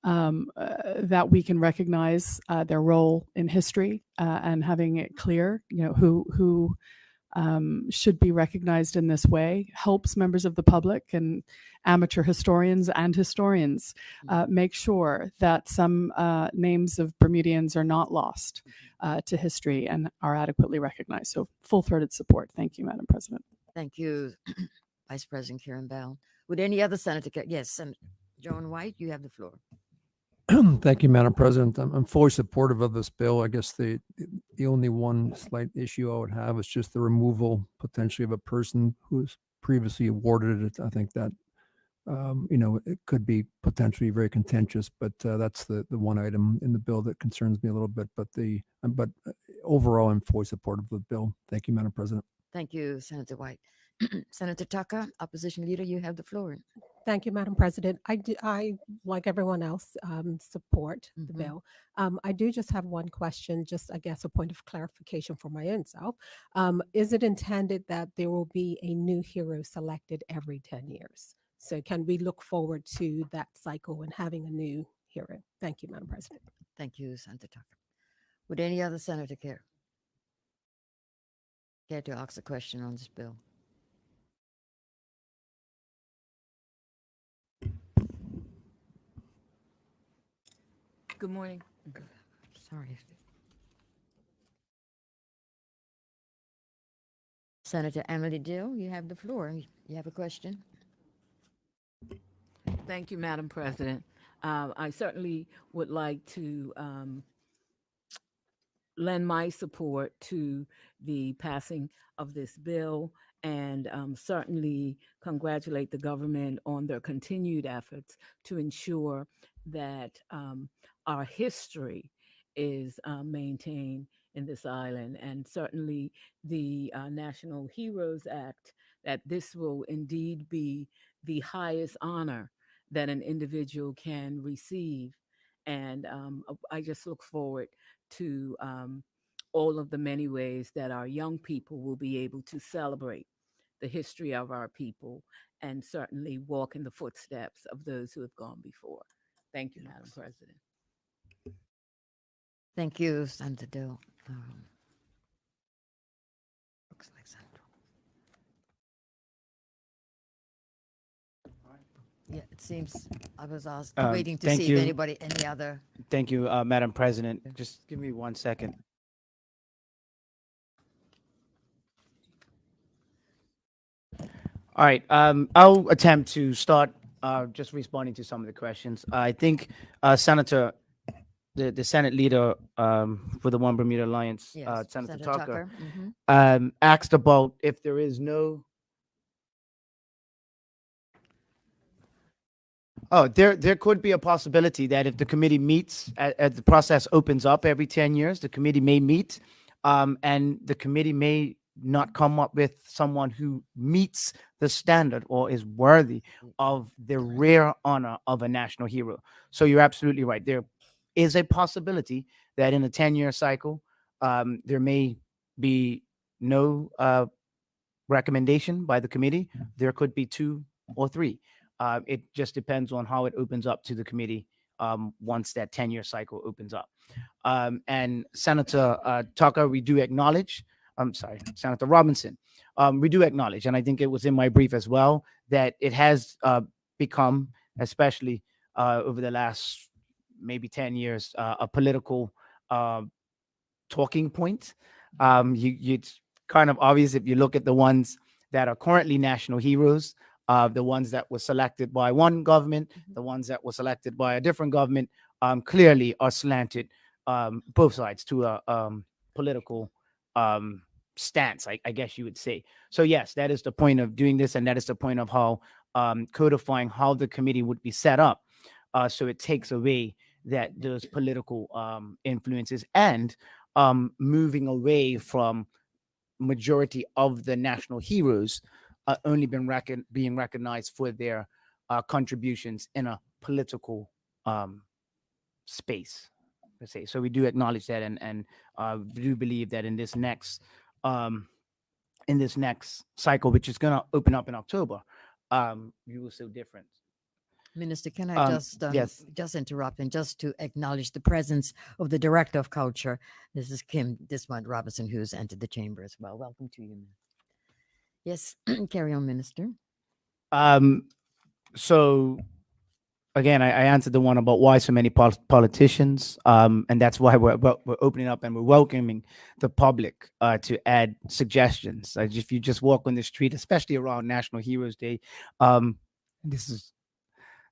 that we can recognize their role in history and having it clear, who should be recognized in this way helps members of the public and amateur historians make sure that some names of Bermudians are not lost to history and are adequately recognized. So full-throated support. Thank you, Madam President. Thank you, Vice President Karen Bell. Would any other senator care? Yes, Senator Joan White, you have the floor. Thank you, Madam President. I'm fully supportive of this bill. I guess the only one slight issue I would have is just the removal potentially of a person who's previously awarded it. I think that it could be potentially very contentious, but that's the one item in the bill that concerns me a little bit. But overall, I'm fully supportive of the bill. Thank you, Madam President. Thank you, Senator White. Senator Tucker, Opposition Leader, you have the floor. Thank you, Madam President. I like everyone else, support the Mhm. bill. I do just have one question, just I guess a point of clarification for my own self. Is it intended that there will be a new hero selected every 10 years? So can we look forward to that cycle and having a new hero? Thank you, Madam President. Thank you, Senator Tucker. Would any other senator care to ask a question on this bill? Good morning. Sorry. Senator Emily Dill, you have the floor. You have a question? Thank you, Madam President. I certainly would like to lend my support to the passing of this bill and certainly congratulate the government on their continued efforts to ensure that our history is maintained in this island, and certainly the National Heroes Act, that this will indeed be the highest honor that an individual can receive. And I just look forward to all of the many ways that our young people will be able to celebrate the history of our people and certainly walk in the footsteps of those who have gone before. Thank you, Madam President. Thank you, Senator Dill. Looks like Senator. Yeah, it seems I was waiting to thank see you. if any other. Thank you, Madam President. Just give me 1 second. All right. I'll attempt to start just responding to some of the questions. I think Senator, the Senate leader for the One Bermuda Alliance, Yes, Senator Senator Tucker, Mhm. asked about if there is no. Oh, there could be a possibility that if the committee meets, as the process opens up every 10 years, the committee may meet, and the committee may not come up with someone who meets the standard or is worthy of the rare honor of a national hero. So you're absolutely right. There is a possibility that in a 10-year cycle, there may be no recommendation by the committee, there could be two or three. It just depends on how it opens up to the committee once that 10-year cycle opens up. And Senator Tucker, we do acknowledge, I'm sorry, Senator Robinson, we do acknowledge, and I think it was in my brief as well, that it has become, especially over the last maybe 10 years, a political talking point. It's kind of obvious if you look at the ones that are currently national heroes, the ones that were selected by one government, the ones that were selected by a different government, clearly are slanted both sides to a political stance, I guess you would say. So yes, that is the point of doing this, and that is the point of how codifying how the committee would be set up, so it takes away that those political influences and moving away from majority of the national heroes only being recognized for their contributions in a political space, per se. So we do acknowledge that, and we do believe that um, in this next cycle, which is going to open up in October, you will see different. Minister, can I Yes. just interrupt and just to acknowledge the presence of the Director of Culture, Mrs. Kim Dismont Robinson, who's entered the chamber as well. Welcome to you. Yes, carry on, Minister. So again, I answered the one about why so many politicians, and that's why we're opening up and we're welcoming the public to add suggestions. If you just walk on the street, especially around National Heroes Day, this is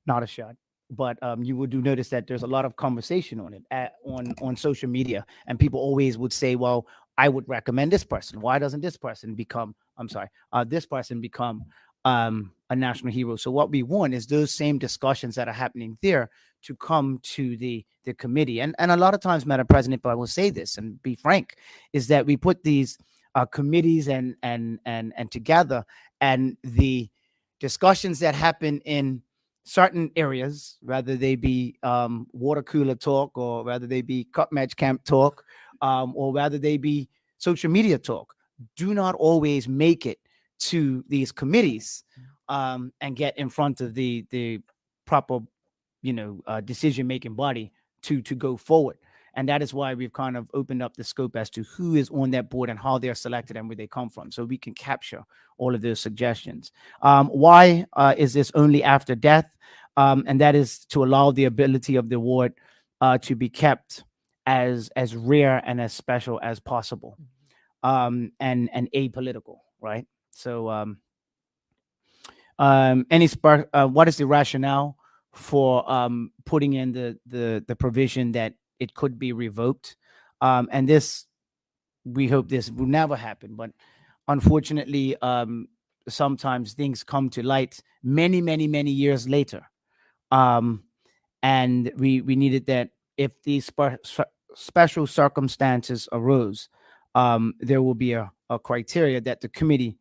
not a shot, but you would do notice that there's a lot of conversation on it on social media, and people always would say, "Well, I would recommend this person. Why doesn't this person become? I'm sorry, this person become a national hero?" So what we want is those same discussions that are happening there to come to the committee, and a lot of times, Madam President, if I will say this and be frank, is that we put these committees and together, and the discussions that happen in certain areas, whether they be water cooler talk, or whether they be cup match camp talk, or whether they be social media talk, do not always make it to these committees and get in front of the proper, decision making body to go forward. And that is why we've kind of opened up the scope as to who is on that board and how they're selected and where they come from, so we can capture all of those suggestions. Why is this only after death? And that is to allow the ability of the award to be kept as rare and as special as possible, and apolitical, right? So what is the rationale for putting in the provision that it could be revoked? And this, we hope this will never happen, but unfortunately, sometimes things come to light many years later. And we needed that if these special circumstances arose, there will be a criteria that the committee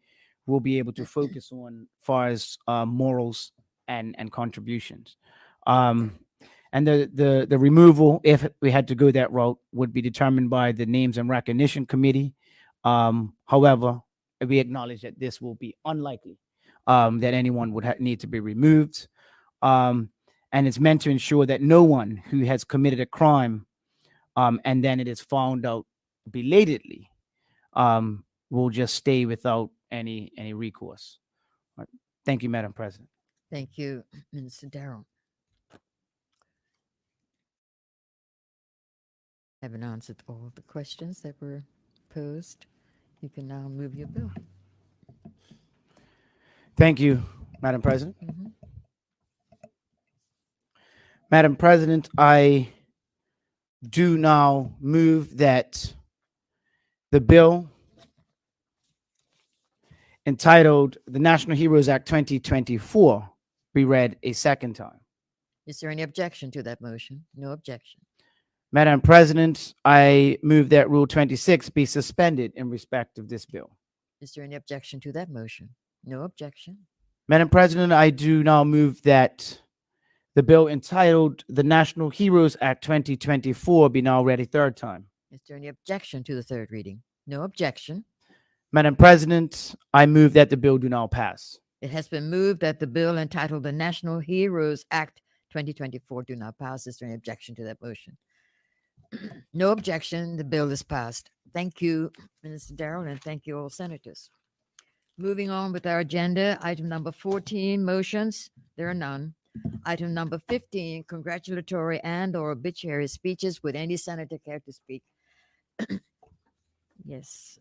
will be able to focus on, far as morals and contributions. And the removal, if we had to go that route, would be determined by the Names and Recognition Committee. However, we acknowledge that this will be unlikely, that anyone would need to be removed. And it's meant to ensure that no one who has committed a crime, and then it is found out belatedly, will just stay without any recourse. All right. Thank you, Madam President. Thank you, Minister Darrell. Having answered all the questions that were posed, you can now move your bill. Thank you, Madam President. Mhm. Madam President, I do now move that the bill entitled the National Heroes Act 2024 be read a second time. Is there any objection to that motion? No objection. Madam President, I move that Rule 26 be suspended in respect of this bill. Is there any objection to that motion? No objection. Madam President, I do now move that the bill entitled the National Heroes Act 2024 be now read a third time. Is there any objection to the third reading? No objection. Madam President, I move that the bill do now pass. It has been moved that the bill entitled the National Heroes Act 2024 do not pass. Is there any objection to that motion? No objection. The bill is passed. Thank you, Minister Darrell, and thank you all senators. Moving on with our agenda, item number 14, motions. There are none. Item number 15, congratulatory and or obituary speeches. Would any senator care to speak? Yes.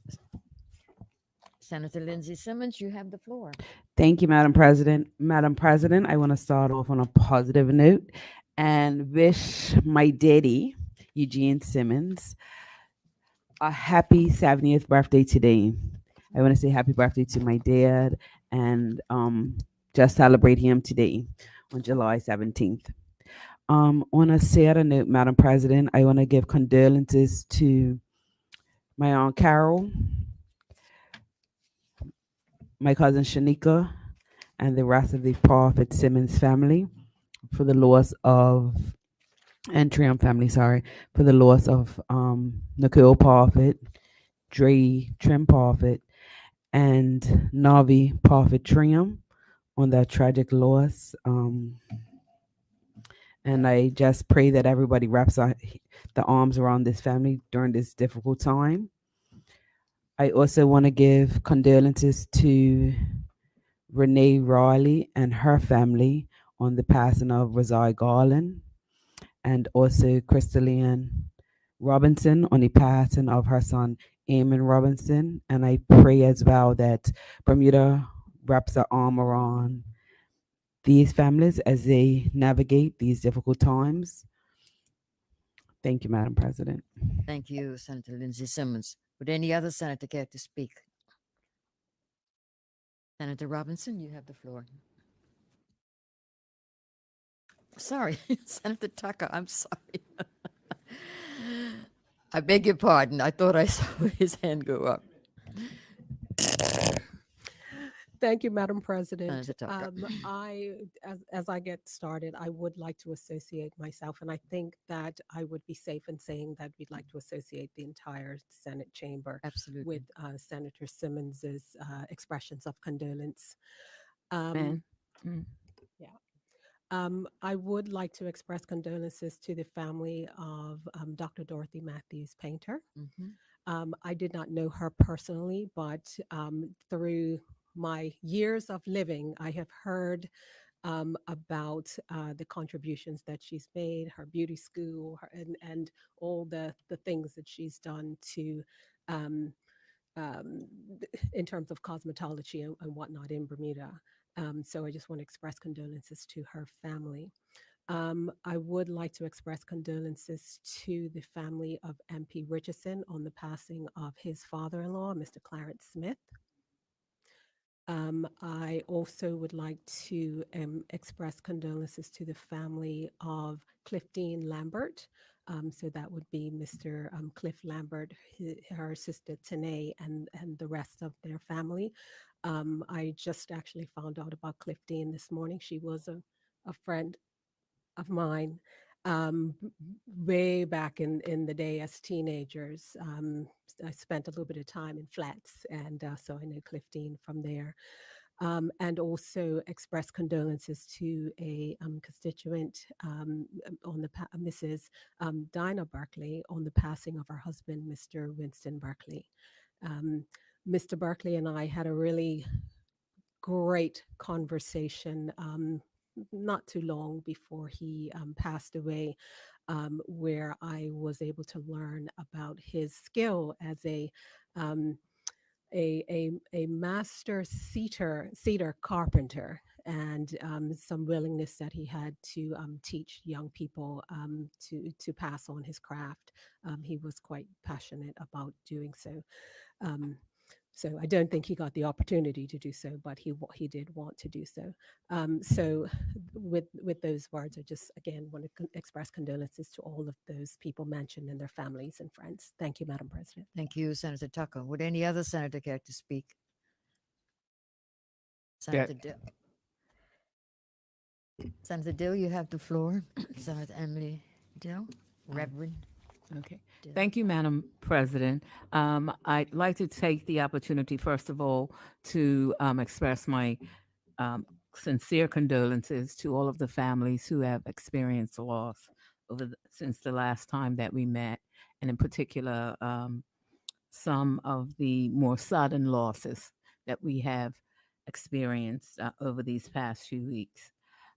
Senator Lindsay Simmons, you have the floor. Thank you, Madam President. Madam President, I want to start off on a positive note and wish my daddy, Eugene Simmons, a happy 70th birthday today. I want to say happy birthday to my dad and just celebrate him today on July 17th. On a sadder note, Madam President, I want to give condolences to my Aunt Carol, my cousin Shanika, and the rest of the Prophet Simmons family for the loss of, and Triumph family, sorry, for the loss of Nicole Prophet, Dre Trim Prophet, and Navi Prophet Triumph on that tragic loss. And I just pray that everybody wraps the arms around this family during this difficult time. I also want to give condolences to Renee Riley and her family on the passing of Rosai Garland, and also Crystalline Robinson on the passing of her son Eamon Robinson. And I pray as well that Bermuda wraps her arm around these families as they navigate these difficult times. Thank you, Madam President. Thank you, Senator Lindsay Simmons. Would any other senator care to speak? Senator Robinson, you have the floor. Sorry, Senator Tucker, I'm sorry. I beg your pardon. I thought I saw his hand go up. Thank you, Madam President. Senator Tucker. As I get started, I would like to associate myself, and I think that I would be safe in saying that we'd like to associate the entire Senate chamber Absolutely. with Senator Simmons's expressions of condolence. And I would like to express condolences to the family of Dr. Dorothy Matthews Painter. I did not know her personally, but through my years of living, I have heard about the contributions that she's made, her beauty school, and all the things that she's done to, um, in terms of cosmetology and whatnot in Bermuda. So I just want to express condolences to her family. I would like to express condolences to the family of MP Richardson on the passing of his father in law, Mr. Clarence Smith. I also would like to express condolences to the family of Cliftine Lambert. So that would be Mr. Cliff Lambert, her sister Tanae, and the rest of their family. I just actually found out about Cliftine this morning. She was a friend of mine way back in the day as teenagers. I spent a little bit of time in flats, and so I know Cliftine from there. And also express condolences to a constituent on the Mrs. Dinah Barkley on the passing of her husband, Mr. Winston Barkley. Mr. Barkley and I had a really great conversation not too long before he passed away, where I was able to learn about his skill as um, a master cedar carpenter, and some willingness that he had to teach young people to pass on his craft. He was quite passionate about doing so. Um, so I don't think he got the opportunity to do so, but he did want to do so. So with those words, I just again want to express condolences to all of those people mentioned and their families and friends. Thank you, Madam President. Thank you, Senator Tucker. Would any other senator care to speak? Senator Dill. Senator Dill, you have the floor. Senator Emily Dill, Reverend. Okay. Thank you, Madam President. I'd like to take the opportunity, first of all, to express my um, sincere condolences to all of the families who have experienced loss since the last time that we met, and in particular, some of the more sudden losses that we have experienced over these past few weeks.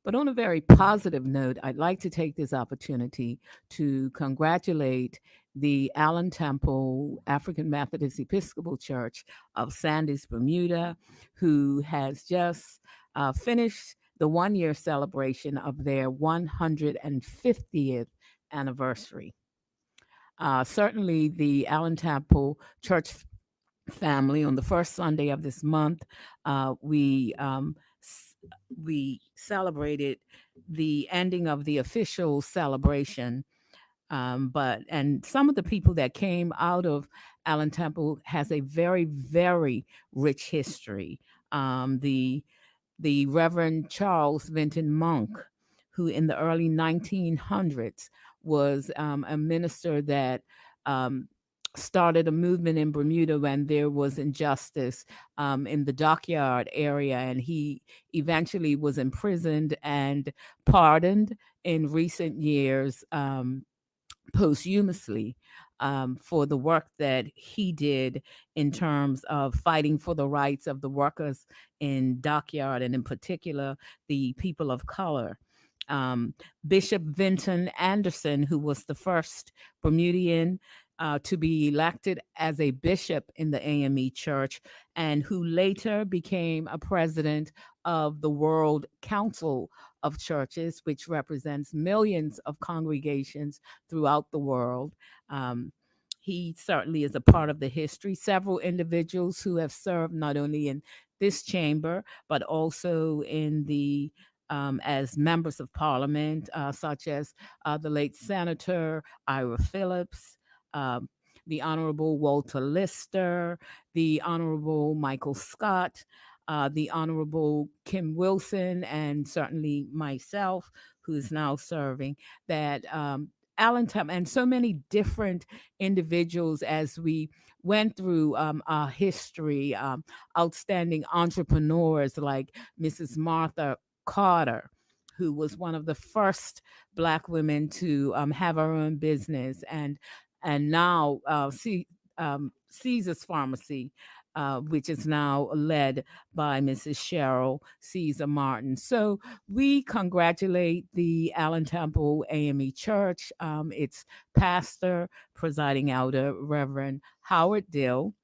But on a very positive note, I'd like to take this opportunity to congratulate the Allen Temple African Methodist Episcopal Church of Sandys, Bermuda, who has just finished the 1 year celebration of their 150th anniversary. Certainly, the Allen Temple Church family on the first Sunday of this month, s- we celebrated the ending of the official celebration. But and some of the people that came out of Allen Temple has a very, very rich history. The Reverend Charles Vinton Monk, who in the early 1900s was a minister that um, started a movement in Bermuda when there was injustice in the dockyard area. And he eventually was imprisoned and pardoned in recent years. Posthumously for the work that he did in terms of fighting for the rights of the workers in dockyard and in particular the people of color. Bishop Vinton Anderson, who was the first Bermudian to be elected as a bishop in the AME Church, and who later became a president of the World Council of Churches, which represents millions of congregations throughout the world. Um, he certainly is a part of the history. Several individuals who have served not only in this chamber, but also in the as members of parliament, such as the late Senator Ira Phillips, um, the Honorable Walter Lister, the Honorable Michael Scott, the Honorable Kim Wilson, and certainly myself, who's now serving, that Allentown, and so many different individuals as we went through our history, outstanding entrepreneurs like Mrs. Martha Carter, who was one of the first Black women to have her own business, and now Caesar's Pharmacy, which is now led by Mrs. Cheryl Caesar Martin. So we congratulate the Allen Temple AME Church, its pastor, presiding elder, Reverend Howard Dill,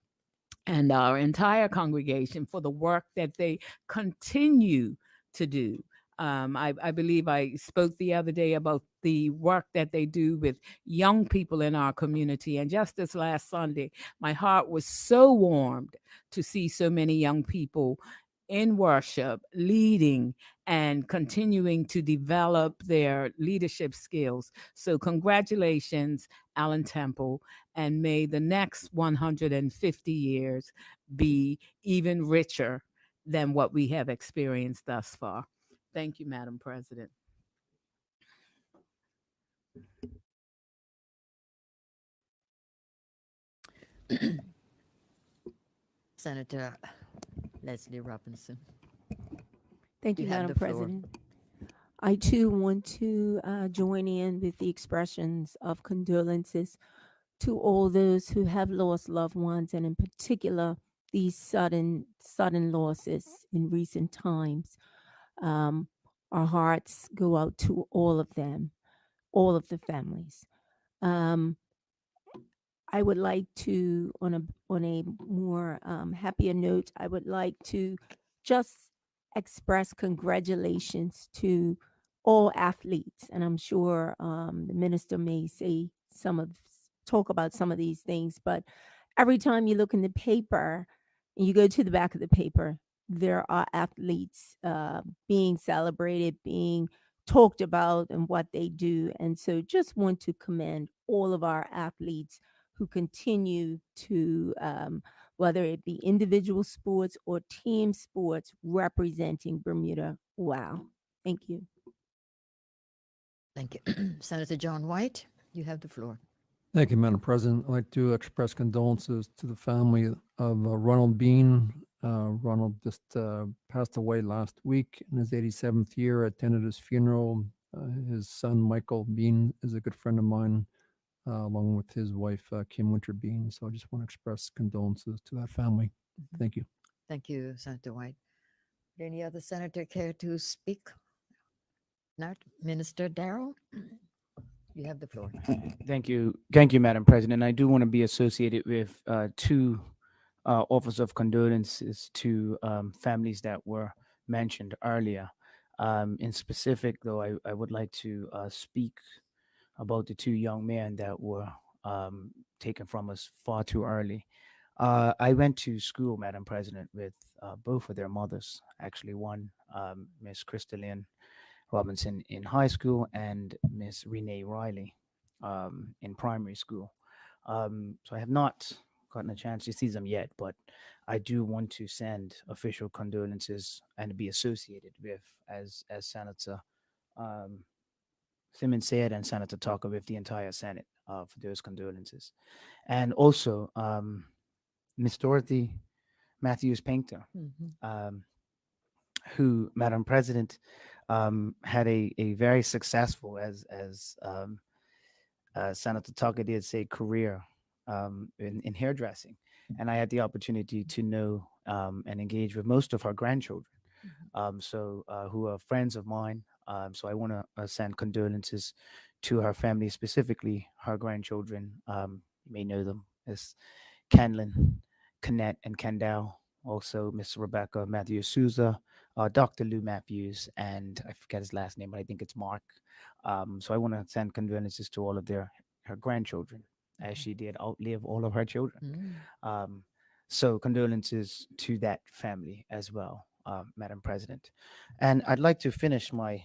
and our entire congregation for the work that they continue to do. I believe I spoke the other day about the work that they do with young people in our community. And just this last Sunday, my heart was so warmed to see so many young people in worship, leading and continuing to develop their leadership skills. So, congratulations, Allen Temple, and may the next 150 years be even richer than what we have experienced thus far. Thank you, Madam President. Senator Leslie Robinson, Thank you you, have Madam the floor. President. I too want to join in with the expressions of condolences to all those who have lost loved ones, and in particular, these sudden losses in recent times. Um, our hearts go out to all of them, all of the families. Um, I would like to, on a more happier note, I would like to just express congratulations to all athletes, and I'm sure the minister may say talk about some of these things, but every time you look in the paper and you go to the back of the paper, there are athletes being celebrated, being talked about, and what they do, and so just want to commend all of our athletes who continue to, whether it be individual sports or team sports, representing Bermuda. Wow. Thank you. Thank you. Senator John White, you have the floor. Thank you, Madam President. I'd like to express condolences to the family of Ronald Bean. Ronald just passed away last week in his 87th year. I attended his funeral. His son, Michael Bean, is a good friend of mine, along with his wife, Kim Winter Bean. So I just want to express condolences to that family. Mhm. Thank you. Thank you, Senator White. Would any other senator care to speak? Not Minister Darrell. You have the floor. Thank you, Madam President. I do want to be associated with two offers of condolences to families that were mentioned earlier. In specific, though, I would like to speak about the two young men that were taken from us far too early. I went to school, Madam President, with both of their mothers. Actually, one, Miss Crystalline Robinson in high school, and Miss Renee Riley in primary school. So I have not gotten a chance to see them yet, but I do want to send official condolences and be associated with, as Senator um, Simmons said, and Senator Tucker, with the entire Senate for those condolences. And also, Miss Dorothy Matthews Painter, Mhm. um, who, Madam President, had a very successful, as Senator Tucker did say, career in hairdressing. And I had the opportunity to know and engage with most of her grandchildren, Mhm. who are friends of mine. So I want to send condolences to her family, specifically her grandchildren. You may know them as Kenlin, Kenneth, and Kendall. Also, Miss Rebecca Matthews Souza, Dr. Lou Matthews, and I forget his last name, but I think it's Mark. So I want to send condolences to all of her grandchildren, as Okay. she did outlive all of her children. Mm. Um, so condolences to that family as well, Madam President. And I'd like to finish my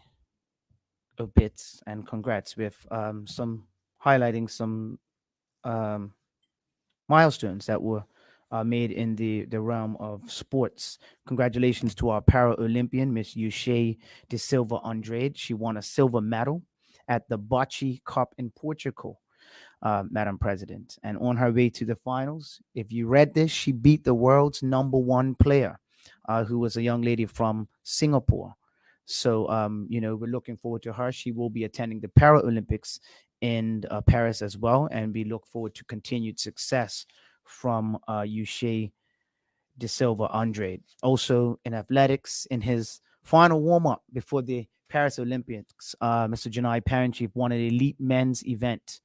bits and congrats with some highlighting some um, milestones that were made in the realm of sports. Congratulations to our para Olympian, Miss Yushea de Silva Andrade. She won a silver medal at the Bocce Cup in Portugal, Madam President. And on her way to the finals, if you read this, she beat the world's number one player, who was a young lady from Singapore. So, we're looking forward to her. She will be attending the Paralympics in Paris as well. And we look forward to continued success from Uche De Silva Andrade. Also in athletics, in his final warm up before the Paris Olympics, Mr. Janai Parenchief won an elite men's event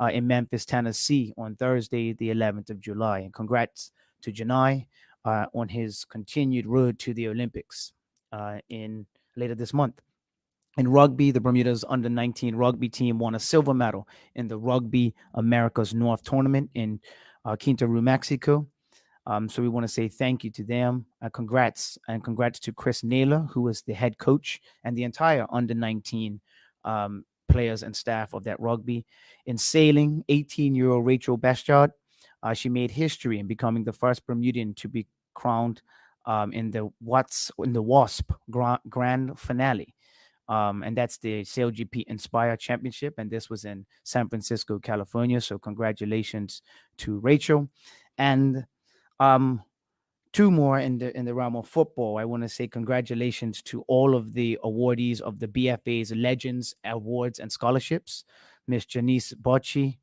in Memphis, Tennessee on Thursday, the 11th of July. And congrats to Janai on his continued road to the Olympics in later this month. In rugby, the Bermuda's under 19 rugby team won a silver medal in the Rugby Americas North tournament in Quinta Roo, Mexico. So we want to say thank you to them. Congrats to Chris Naylor, who is the head coach, and the entire under 19 players and staff of that rugby. In sailing, 18-year-old Rachel Bestard, she made history in becoming the first Bermudian to be crowned in the Wasp Grand Finale. And that's the SailGP Inspire Championship, and this was in San Francisco, California. So congratulations to Rachel, and um, two more in the realm of football. I want to say congratulations to all of the awardees of the BFA's Legends Awards and Scholarships. Miss Janice Bocci,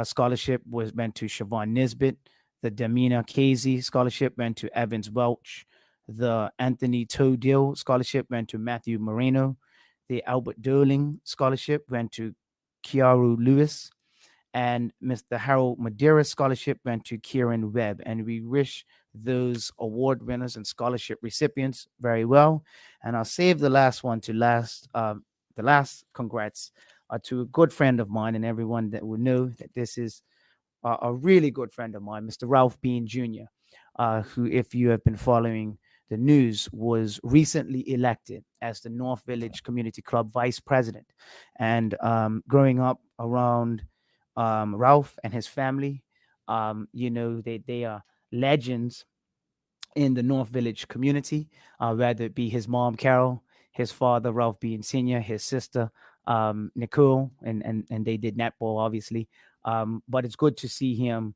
scholarship was meant to Siobhan Nisbet. The Damina Casey scholarship went to Evans Welch. The Anthony Todill scholarship went to Matthew Moreno. The Albert Doling scholarship went to Kiaru Lewis. And Mr. Harold Madeira scholarship went to Kieran Webb. And we wish those award winners and scholarship recipients very well. And I'll save the last one to last. The last congrats to a good friend of mine, and everyone that will know that this is a really good friend of mine, Mr. Ralph Bean Jr., who, if you have been following the news, was recently elected as the North Village Community Club vice president. And growing up around Ralph and his family, they are legends in the North Village community, whether it be his mom, Carol, his father, Ralph Bean Sr., his sister, Nicole, and they did netball, obviously. But it's good to see him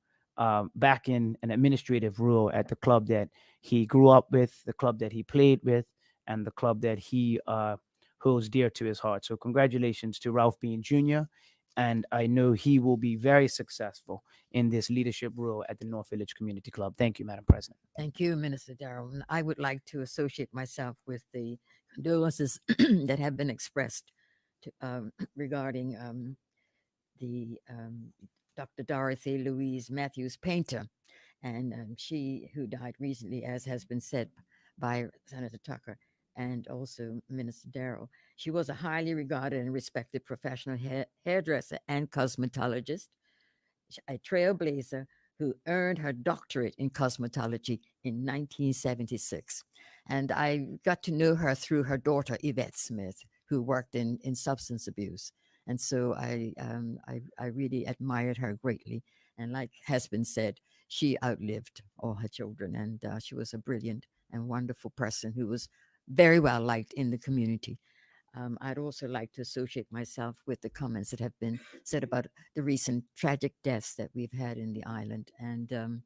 back in an administrative role at the club that he grew up with, the club that he played with, and the club that he holds dear to his heart. So, congratulations to Ralph Bean Jr. And I know he will be very successful in this leadership role at the North Village Community Club. Thank you, Madam President. Thank you, Minister Darrell. And I would like to associate myself with the condolences that have been expressed regarding the Dr. Dorothy Louise Matthews Painter, and she who died recently, as has been said by Senator Tucker and also Minister Darrell. She was a highly regarded and respected professional hairdresser and cosmetologist, a trailblazer who earned her doctorate in cosmetology in 1976. And I got to know her through her daughter, Yvette Smith, who worked in substance abuse. And so I really admired her greatly. And like has been said, she outlived all her children. And she was a brilliant and wonderful person who was very well liked in the community. I'd also like to associate myself with the comments that have been said about the recent tragic deaths that we've had in the island. And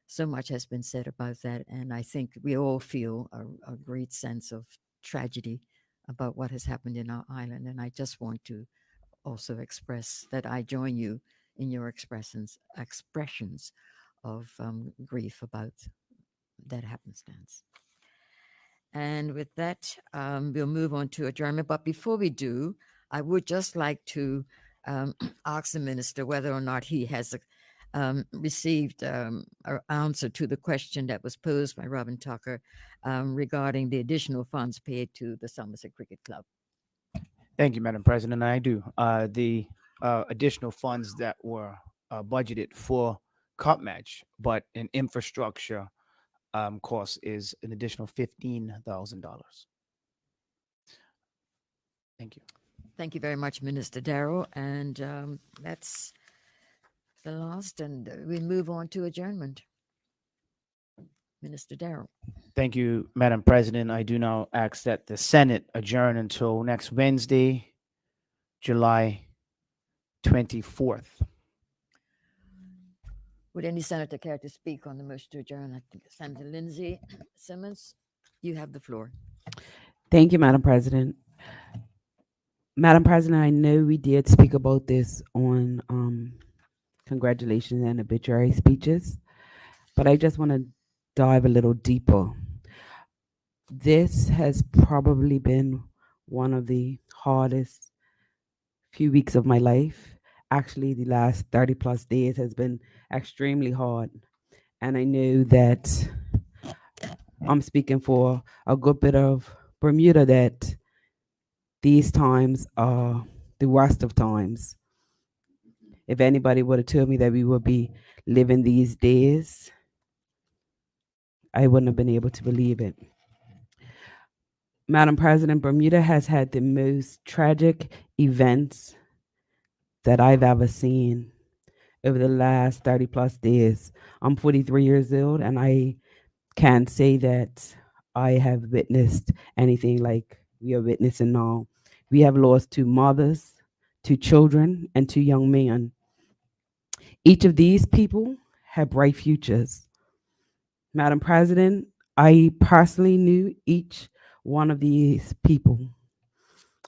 so much has been said about that. And I think we all feel a great sense of tragedy about what has happened in our island. And I just want to also express that I join you in your expressions of grief about that happenstance. And with that, we'll move on to adjournment. But before we do, I would just like to ask the minister whether or not he has received an answer to the question that was posed by Robin Tucker regarding the additional funds paid to the Somerset Cricket Club. Thank you, Madam President. I do. The additional funds that were budgeted for cup match, but in infrastructure cost is an additional $15,000. Thank you. Thank you very much, Minister Darrell. And that's the last, and we move on to adjournment. Minister Darrell. Thank you, Madam President. I do now ask that the Senate adjourn until next Wednesday, July 24th. Would any senator care to speak on the motion to adjourn? I think Senator Lindsay Simmons, you have the floor. Thank you, Madam President. Madam President, I know we did speak about this on congratulations and obituary speeches, but I just want to dive a little deeper. This has probably been one of the hardest few weeks of my life. Actually, the last 30 plus days has been extremely hard. And I know that I'm speaking for a good bit of Bermuda that these times are the worst of times. If anybody would have told me that we would be living these days, I wouldn't have been able to believe it. Madam President, Bermuda has had the most tragic events that I've ever seen over the last 30 plus days. I'm 43 years old, and I can't say that I have witnessed anything like we are witnessing now. We have lost two mothers, two children, and two young men. Each of these people have bright futures. Madam President, I personally knew each one of these people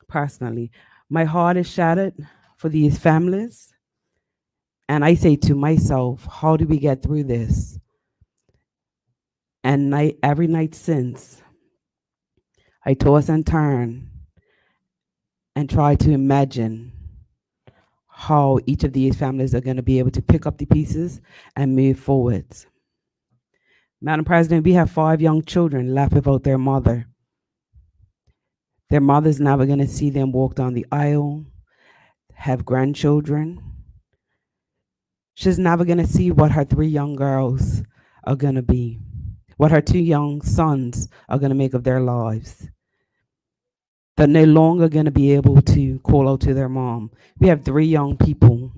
personally. My heart is shattered for these families. And I say to myself, how do we get through this? And every night since, I toss and turn and try to imagine how each of these families are going to be able to pick up the pieces and move forward. Madam President, we have 5 young children left without their mother. Their mother's never going to see them walk down the aisle, have grandchildren. She's never going to see what her 3 young girls are going to be, what her 2 young sons are going to make of their lives. They're no longer going to be able to call out to their mom. We have 5 young people,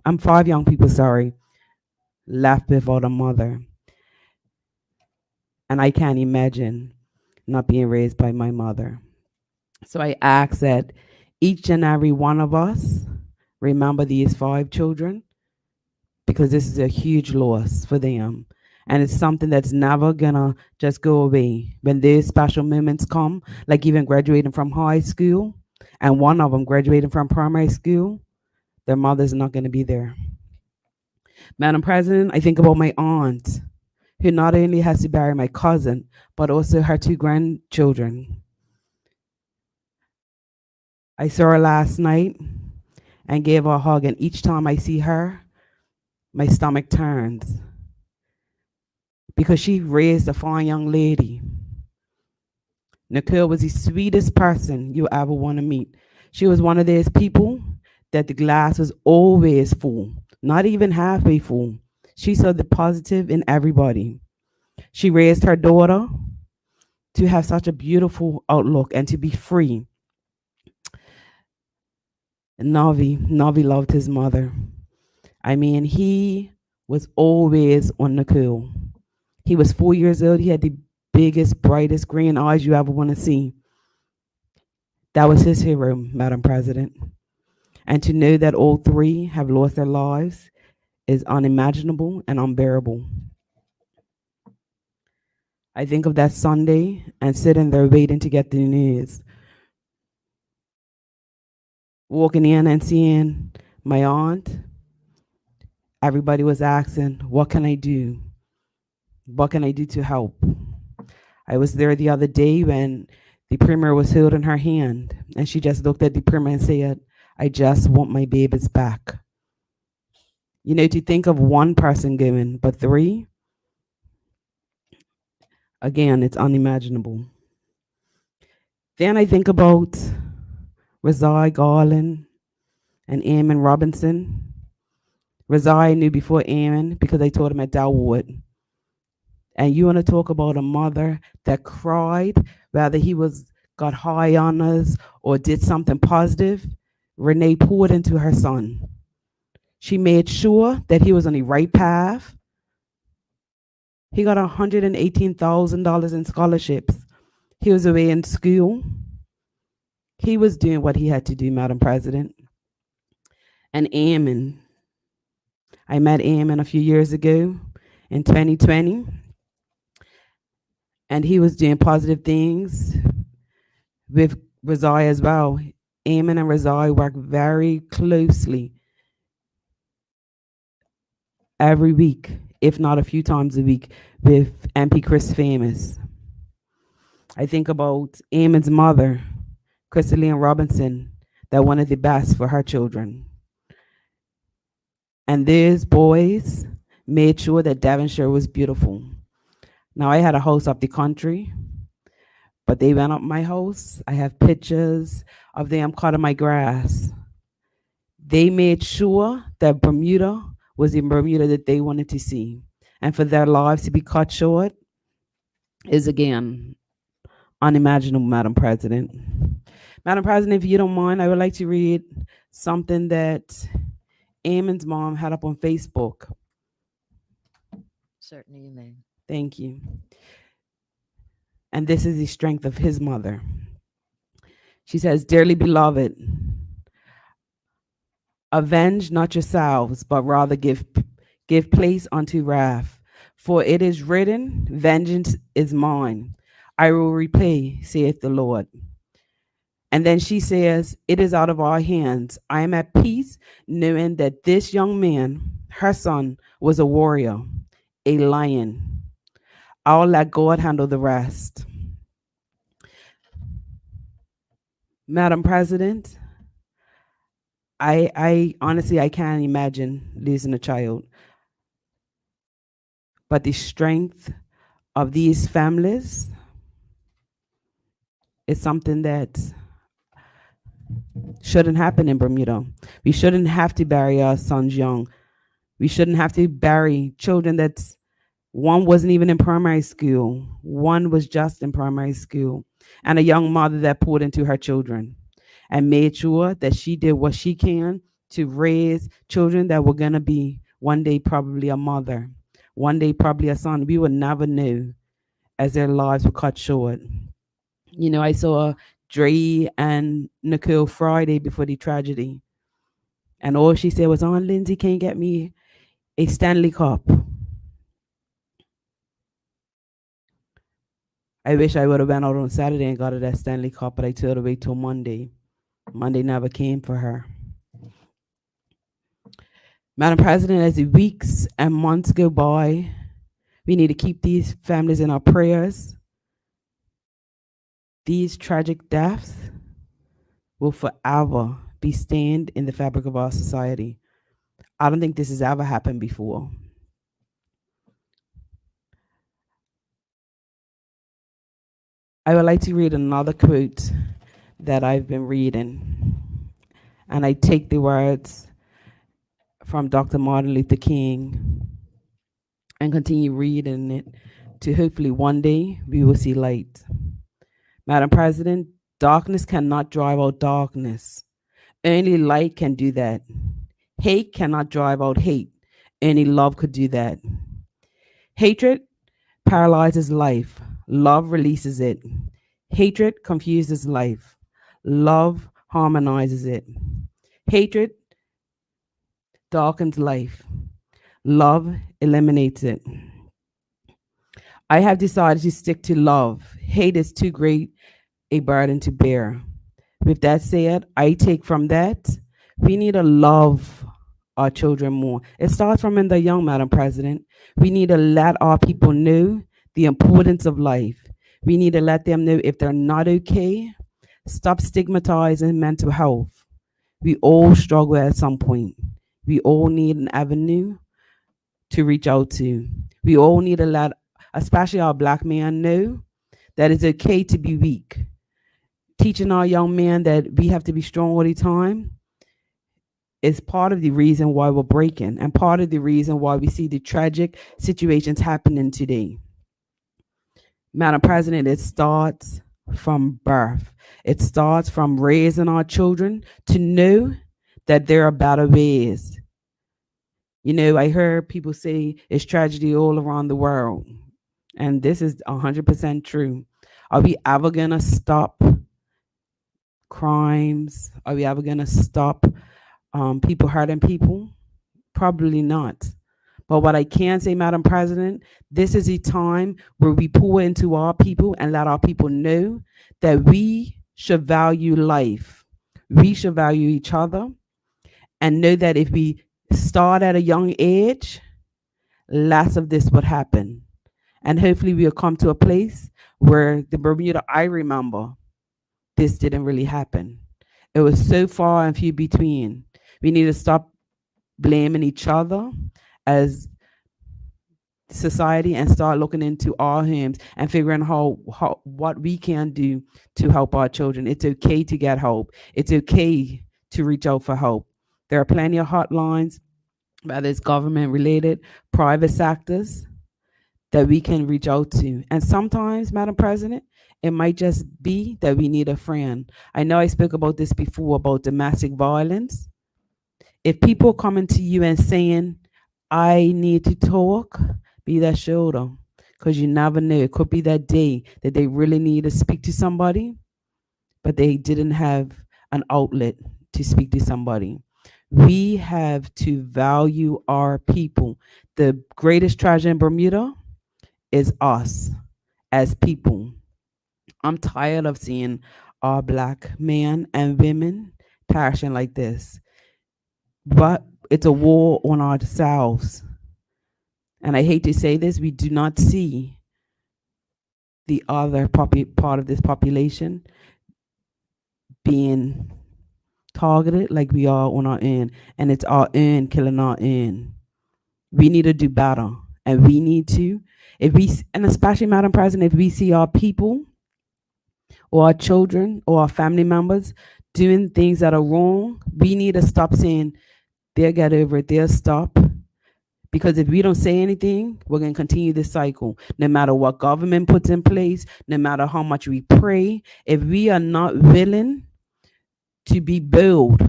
left without a mother. And I can't imagine not being raised by my mother. So I ask that Each and every one of us remember these 5 children because this is a huge loss for them. And it's something that's never gonna just go away. When these special moments come, like even graduating from high school, and one of them graduating from primary school, their mother's not gonna be there. Madam President, I think about my aunt, who not only has to bury my cousin, but also her 2 grandchildren. I saw her last night and gave her a hug, and each time I see her, my stomach turns because she raised a fine young lady. Nicole was the sweetest person you ever want to meet. She was one of those people that the glass was always full, not even halfway full. She saw the positive in everybody. She raised her daughter to have such a beautiful outlook and to be free. Navi loved his mother. I mean, he was always on Nicole. He was 4 years old. He had the biggest, brightest green eyes you ever want to see. That was his hero, Madam President. And to know that all three have lost their lives is unimaginable and unbearable. I think of that Sunday and sitting there waiting to get the news. Walking in and seeing my aunt, everybody was asking, what can I do? What can I do to help? I was there the other day when the premier was holding her hand, and she just looked at the premier and said, I just want my babies back. You know, to think of one person giving, but three, again, it's unimaginable. Then I think about Razai Garland and Eamon Robinson. Razai I knew before Eamon because I taught him at Dalwood. And you want to talk about a mother that cried, whether he was got high honors or did something positive. Renee poured into her son. She made sure that he was on the right path. He got $118,000 in scholarships. He was away in school. He was doing what he had to do, Madam President. And Eamon, I met Eamon a few years ago in 2020, and he was doing positive things with Razai as well. Eamon and Razai work very closely every week, if not a few times a week, with MP Chris Famous. I think about Eamon's mother, Crystalline Robinson, that wanted the best for her children. And these boys made sure that Devonshire was beautiful. Now, I had a house up the country, but they went up my house. I have pictures of them cutting my grass. They made sure that Bermuda was the Bermuda that they wanted to see. And for their lives to be cut short is, again, unimaginable, Madam President. Madam President, if you don't mind, I would like to read something that Eamon's mom had up on Facebook. Certainly you may. Thank you. And this is the strength of his mother. She says, Dearly beloved, avenge not yourselves, but rather give place unto wrath. For it is written, vengeance is mine. I will repay, saith the Lord. And then she says, it is out of our hands. I am at peace knowing that this young man, her son, was a warrior, a lion. I'll let God handle the rest. Madam President, I honestly, I can't imagine losing a child. But the strength of these families is something that shouldn't happen in Bermuda. We shouldn't have to bury our sons young. We shouldn't have to bury children that's one wasn't even in primary school. One was just in primary school. And a young mother that poured into her children and made sure that she did what she can to raise children that were going to be one day probably a mother, one day probably a son. We would never know as their lives were cut short. You know, I saw Dre and Nicole Friday before the tragedy. And all she said was, Aunt Lindsay can't get me a Stanley Cup. I wish I would have went out on Saturday and got her that Stanley Cup, but I told her wait till Monday. Monday never came for her. Madam President, as the weeks and months go by, we need to keep these families in our prayers. These tragic deaths will forever be stained in the fabric of our society. I don't think this has ever happened before. I would like to read another quote that I've been reading, and I take the words from Dr. Martin Luther King and continue reading it to hopefully one day we will see light. Madam President, darkness cannot drive out darkness. Only light can do that. Hate cannot drive out hate. Only love could do that. Hatred paralyzes life. Love releases it. Hatred confuses life. Love harmonizes it. Hatred darkens life. Love eliminates it. I have decided to stick to love. Hate is too great a burden to bear. With that said, I take from that we need to love our children more. It starts from in the young, Madam President. We need to let our people know the importance of life. We need to let them know if they're not okay, stop stigmatizing mental health. We all struggle at some point. We all need an avenue to reach out to. We all need to let, especially our Black men, know that it's okay to be weak. Teaching our young men that we have to be strong all the time is part of the reason why we're breaking and part of the reason why we see the tragic situations happening today. Madam President, it starts from birth. It starts from raising our children to know that there are better ways. You know, I heard people say it's tragedy all around the world, and this is 100% true. Are we ever going to stop crimes? Are we ever going to stop people hurting people? Probably not. But what I can say, Madam President, this is a time where we pour into our people and let our people know that we should value life. We should value each other and know that if we start at a young age, less of this would happen. And hopefully we'll come to a place where the Bermuda I remember, this didn't really happen. It was so far and few between. We need to stop blaming each other as society and start looking into our homes and figuring how what we can do to help our children. It's okay to get help. It's okay to reach out for help. There are plenty of hotlines, whether it's government related, private sectors, that we can reach out to. And sometimes, Madam President, it might just be that we need a friend. I know I spoke about this before about domestic violence. If people coming to you and saying, I need to talk, be that shoulder, because you never know. It could be that day that they really need to speak to somebody, but they didn't have an outlet to speak to somebody. We have to value our people. The greatest treasure in Bermuda is us as people. I'm tired of seeing our Black men and women passion like this. But it's a war on ourselves. And I hate to say this, we do not see the other part of this population being targeted like we are on our end. And it's our end killing our end. We need to do better. And we need to, and especially, Madam President, if we see our people or our children or our family members doing things that are wrong, we need to stop saying, they'll get over it, they'll stop. Because if we don't say anything, we're going to continue this cycle. No matter what government puts in place, no matter how much we pray, if we are not willing to be bold,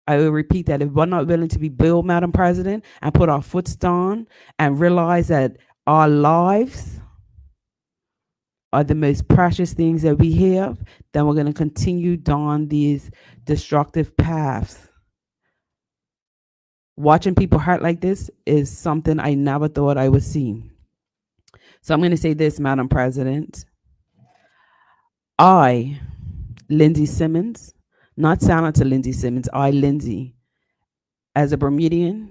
I will repeat that, if we're not willing to be bold, Madam President, and put our foot down and realize that our lives are the most precious things that we have, then we're going to continue down these destructive paths. Watching people hurt like this is something I never thought I would see. So I'm going to say this, Madam President. I, Lindsay Simmons, not Senator Lindsay Simmons, I, Lindsay, as a Bermudian,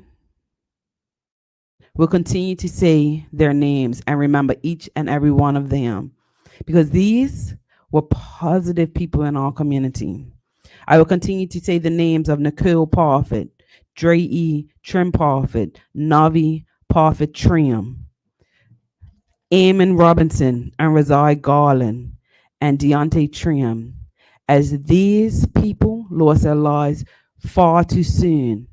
will continue to say their names and remember each and every one of them because these were positive people in our community. I will continue to say the names of Nicole Parfit, Dre E. Trim Parfit, Navi Parfit Trim, Eamon Robinson and Razai Garland, and Deontay Trim, as these people lost their lives far too soon.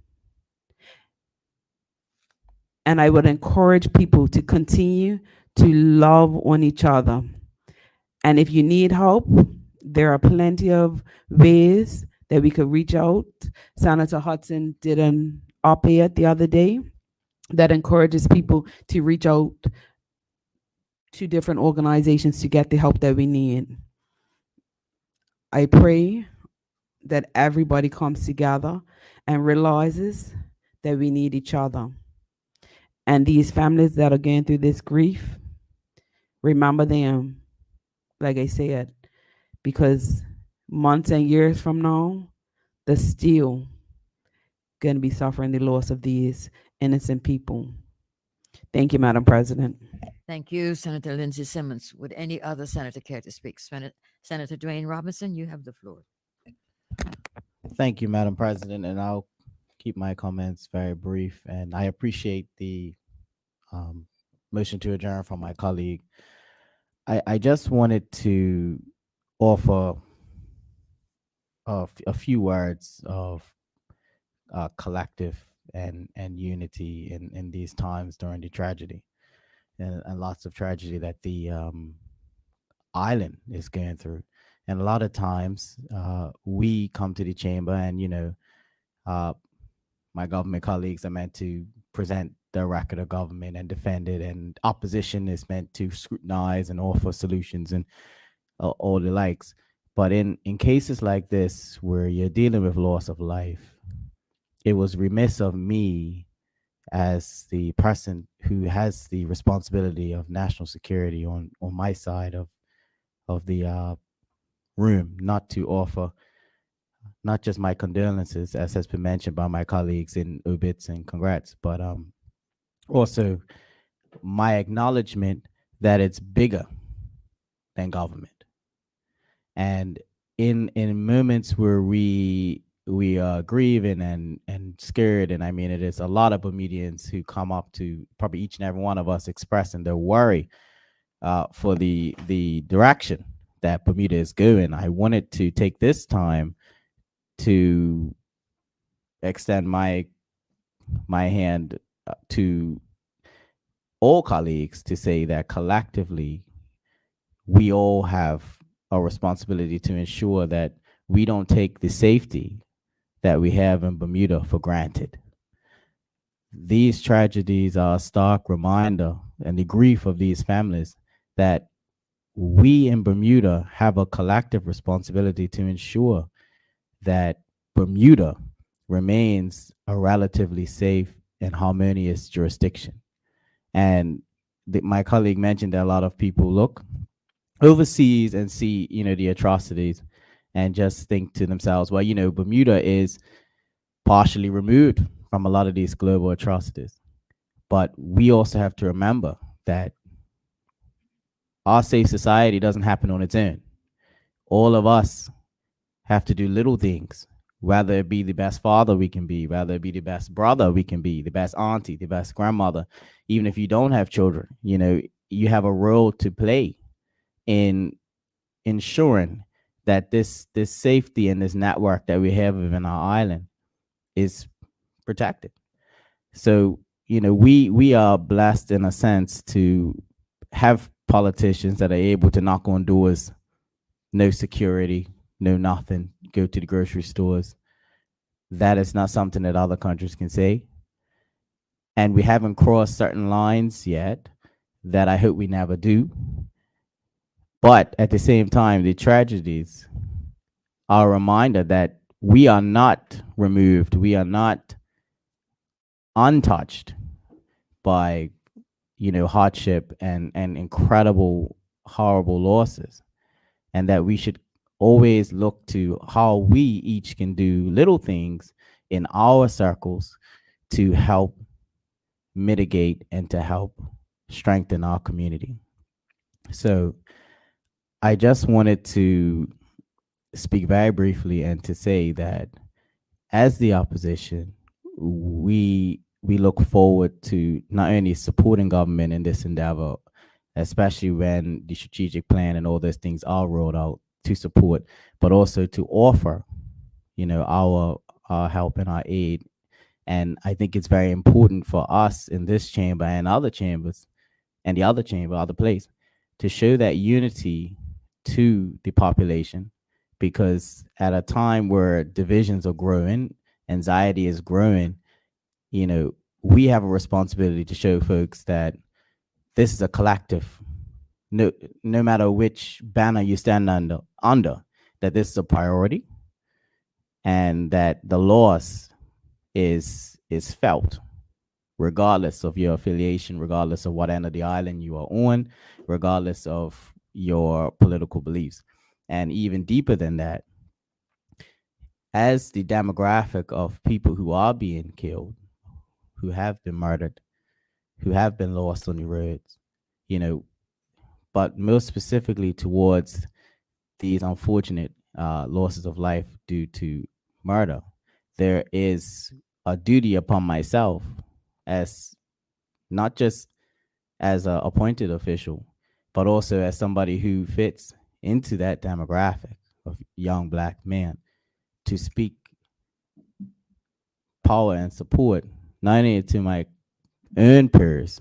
And I would encourage people to continue to love on each other. And if you need help, there are plenty of ways that we could reach out. Senator Hudson did an op-ed the other day that encourages people to reach out to different organizations to get the help that we need. I pray that everybody comes together and realizes that we need each other. And these families that are going through this grief, remember them, like I said, because months and years from now, they're still going to be suffering the loss of these innocent people. Thank you, Madam President. Thank you, Senator Lindsay Simmons. Would any other senator care to speak? Senator Dwayne Robinson, you have the floor. Thank you, Madam President, and I'll keep my comments very brief. And I appreciate the um, motion to adjourn from my colleague. I just wanted to offer a few words of collective and unity in these times during the tragedy and lots of tragedy that the island is going through. And a lot of times we come to the chamber and, my government colleagues are meant to present the record of government and defend it, and opposition is meant to scrutinize and offer solutions and all the likes. But in cases like this, where you're dealing with loss of life, it was remiss of me as the person who has the responsibility of national security on my side of the room not to offer not just my condolences, as has been mentioned by my colleagues in obits and congrats, but also my acknowledgement that it's bigger than government. And in moments where we are grieving and scared, and I mean, it is a lot of Bermudians who come up to probably each and every one of us expressing their worry for the direction that Bermuda is going. I wanted to take this time to extend my hand to all colleagues to say that collectively we all have a responsibility to ensure that we don't take the safety that we have in Bermuda for granted. These tragedies are a stark reminder, and the grief of these families, that we in Bermuda have a collective responsibility to ensure that Bermuda remains a relatively safe and harmonious jurisdiction. And my colleague mentioned that a lot of people look overseas and see, the atrocities and just think to themselves, well, Bermuda is partially removed from a lot of these global atrocities. But we also have to remember that our safe society doesn't happen on its own. All of us have to do little things, whether it be the best father we can be, whether it be the best brother we can be, the best auntie, the best grandmother. Even if you don't have children, you have a role to play in ensuring that this safety and this network that we have within our island is protected. So, we are blessed in a sense to have politicians that are able to knock on doors, no security, no nothing, go to the grocery stores. That is not something that other countries can say. And we haven't crossed certain lines yet that I hope we never do. But at the same time, the tragedies are a reminder that we are not removed, we are not untouched by, hardship and incredible, horrible losses, and that we should always look to how we each can do little things in our circles to help mitigate and to help strengthen our community. So I just wanted to speak very briefly and to say that as the opposition, we look forward to not only supporting government in this endeavor, especially when the strategic plan and all those things are rolled out to support, but also to offer, our help and our aid. And I think it's very important for us in this chamber and other chambers and the other chamber, other place, to show that unity to the population, because at a time where divisions are growing, anxiety is growing, we have a responsibility to show folks that this is a collective. No matter which banner you stand under, that this is a priority, and that the loss is felt regardless of your affiliation, regardless of what end of the island you are on, regardless of your political beliefs. And even deeper than that, as the demographic of people who are being killed, who have been murdered, who have been lost on the roads, but most specifically towards these unfortunate losses of life due to murder, there is a duty upon myself, as not just as an appointed official, but also as somebody who fits into that demographic of young Black men, to speak power and support, not only to my own peers,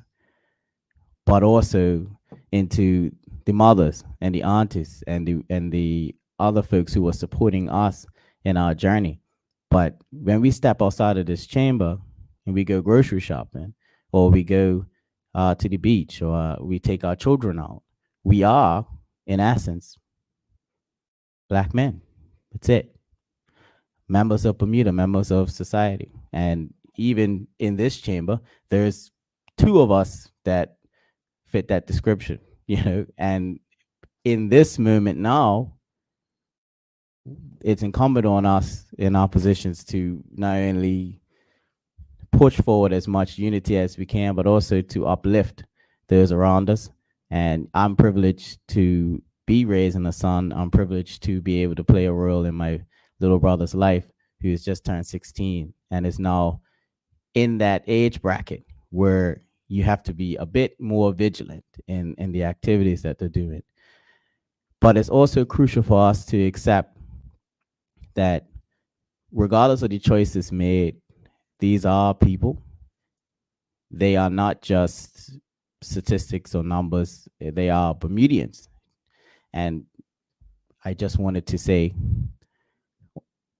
but also into the mothers and the aunties and the other folks who are supporting us in our journey. But when we step outside of this chamber and we go grocery shopping, or we go to the beach, or we take our children out, we are, in essence, Black men. That's it. Members of Bermuda, members of society. And even in this chamber, there's two of us that fit that description, and in this moment now, it's incumbent on us in our positions to not only push forward as much unity as we can, but also to uplift those around us. And I'm privileged to be raising a son. I'm privileged to be able to play a role in my little brother's life, who has just turned 16 and is now in that age bracket where you have to be a bit more vigilant in the activities that they're doing. But it's also crucial for us to accept that regardless of the choices made, these are people. They are not just statistics or numbers. They are Bermudians. And I just wanted to say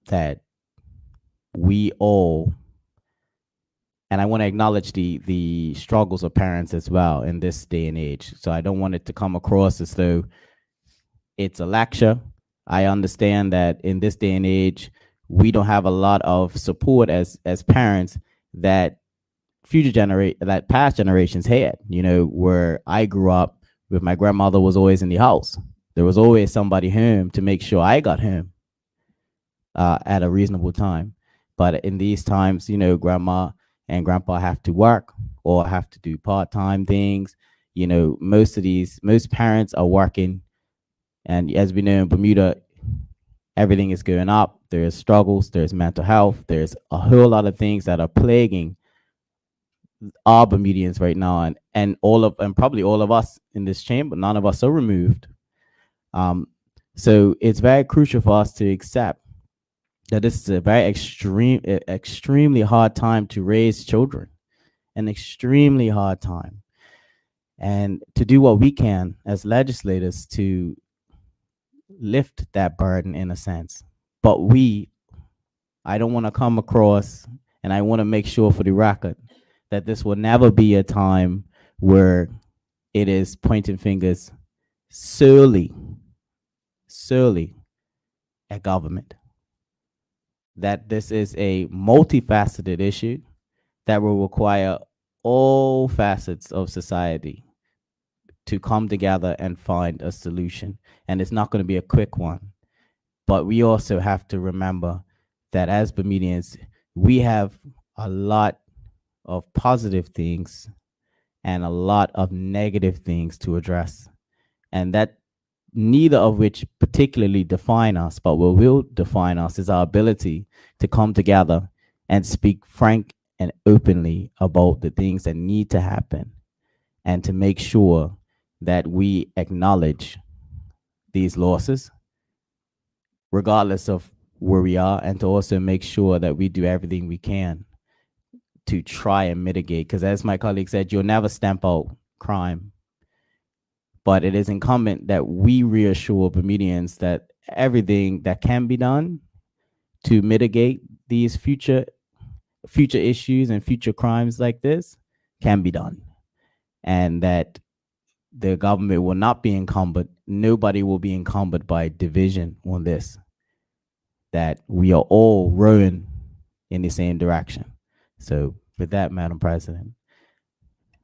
that we all, and I want to acknowledge the struggles of parents as well in this day and age. So I don't want it to come across as though it's a lecture. I understand that in this day and age, we don't have a lot of support as parents that that past generations had. Where I grew up with, my grandmother was always in the house. There was always somebody home to make sure I got home at a reasonable time. But in these times, grandma and grandpa have to work or have to do part-time things. Most parents are working. And as we know in Bermuda, everything is going up. There's struggles, there's mental health, there's a whole lot of things that are plaguing our Bermudians right now, and probably all of us in this chamber. None of us are removed. So it's very crucial for us to accept that this is a very extremely hard time to raise children, an extremely hard time, and to do what we can as legislators to lift that burden in a sense. But I don't want to come across, and I want to make sure for the record that this will never be a time where it is pointing fingers, solely, solely at government. That this is a multifaceted issue that will require all facets of society to come together and find a solution. And it's not going to be a quick one. But we also have to remember that as Bermudians, we have a lot of positive things and a lot of negative things to address. And that neither of which particularly define us, but what will define us is our ability to come together and speak frank and openly about the things that need to happen and to make sure that we acknowledge these losses, regardless of where we are, and to also make sure that we do everything we can to try and mitigate. Because as my colleague said, you'll never stamp out crime, but it is incumbent that we reassure Bermudians that everything that can be done to mitigate these future issues and future crimes like this can be done, and that the government will not be encumbered. Nobody will be encumbered by division on this. That we are all rowing in the same direction. So, with that, Madam President,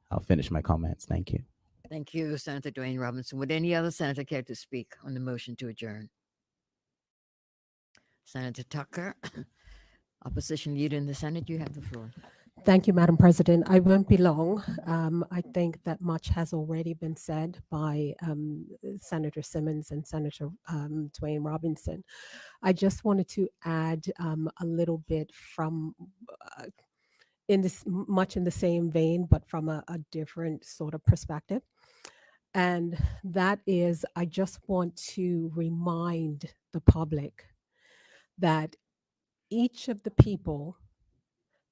I'll finish my comments. Thank you. Thank you, Senator Dwayne Robinson. Would any other senator care to speak on the motion to adjourn? Senator Tucker, opposition leader in the Senate, you have the floor. Thank you, Madam President. I won't be long. I think that much has already been said by Senator Simmons and Senator Dwayne Robinson. I just wanted to add a little bit from in this much in the same vein, but from a different sort of perspective. And that is, I just want to remind the public that each of the people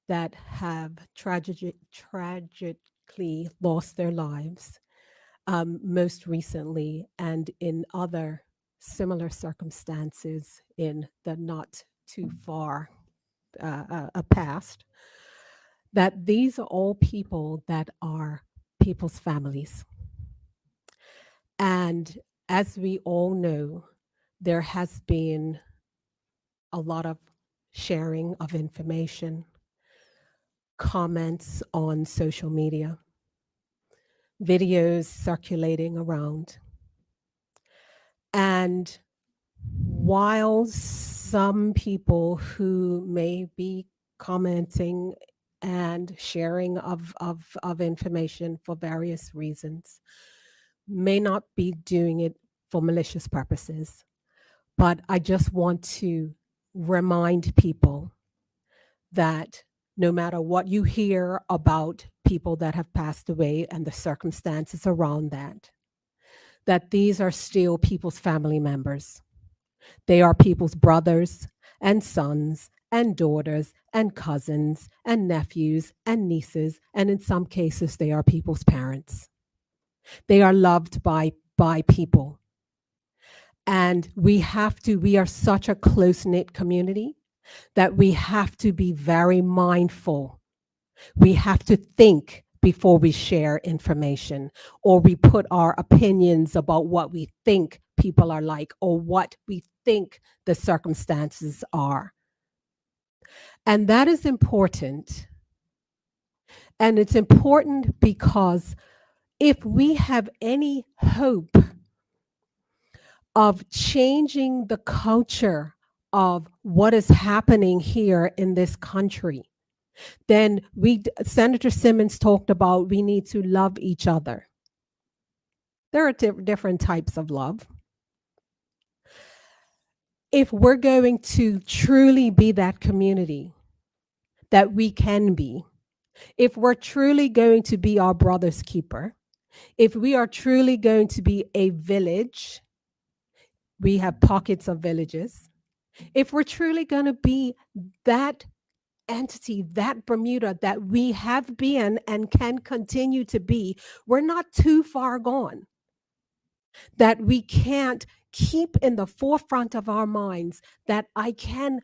that have tragically lost their lives, most recently, and in other similar circumstances in the not too far past, that these are all people that are people's families. And as we all know, there has been a lot of sharing of information, comments on social media, videos circulating around. And while some people who may be commenting and sharing of information for various reasons may not be doing it for malicious purposes, but I just want to remind people that no matter what you hear about people that have passed away and the circumstances around that, that these are still people's family members. They are people's brothers and sons and daughters and cousins and nephews and nieces, and in some cases, they are people's parents. They are loved by people. And we are such a close-knit community that we have to be very mindful. We have to think before we share information, or we put our opinions about what we think people are like or what we think the circumstances are. And that is important. And it's important because if we have any hope of changing the culture of what is happening here in this country, then Senator Simmons talked about we need to love each other. There are different types of love. If we're going to truly be that community that we can be, if we're truly going to be our brother's keeper, if we are truly going to be a village, we have pockets of villages. If we're truly going to be that entity, that Bermuda that we have been and can continue to be, we're not too far gone. That we can't keep in the forefront of our minds that I can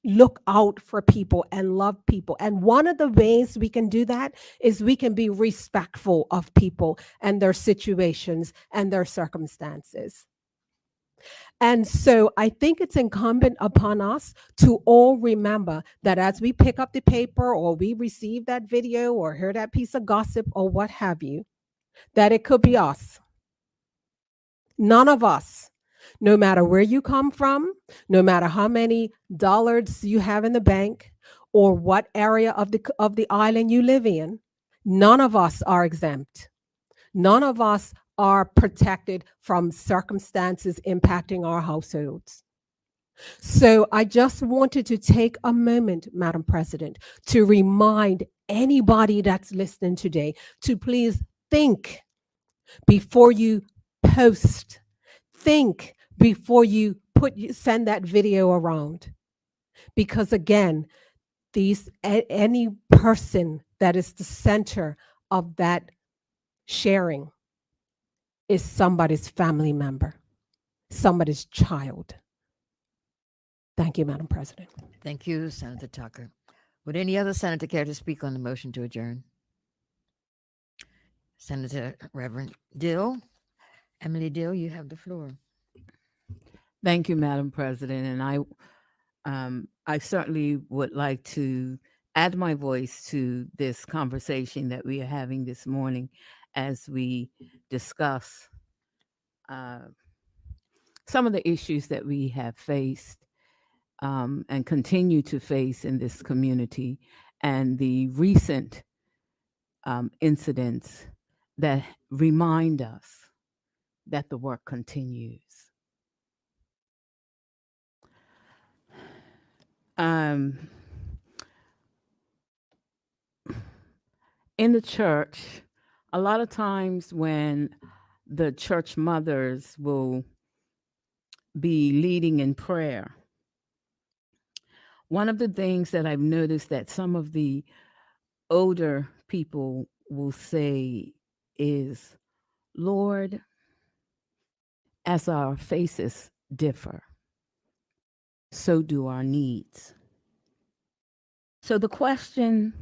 look out for people and love people. And one of the ways we can do that is we can be respectful of people and their situations and their circumstances. And so I think it's incumbent upon us to all remember that as we pick up the paper or we receive that video or hear that piece of gossip or what have you, that it could be us. None of us, no matter where you come from, no matter how many dollars you have in the bank or what area of the island you live in, none of us are exempt. None of us are protected from circumstances impacting our households. So I just wanted to take a moment, Madam President, to remind anybody that's listening today to please think before you post. Think before you send that video around. Because again, any person that is the center of that sharing is somebody's family member, somebody's child. Thank you, Madam President. Thank you, Senator Tucker. Would any other senator care to speak on the motion to adjourn? Senator Reverend Dill, Emily Dill, you have the floor. Thank you, Madam President. And I certainly would like to add my voice to this conversation that we are having this morning as we discuss some of the issues that we have faced and continue to face in this community, and the recent incidents that remind us that the work continues. In the church, a lot of times when the church mothers will be leading in prayer, one of the things that I've noticed that some of the older people will say is, Lord, as our faces differ, so do our needs. So the question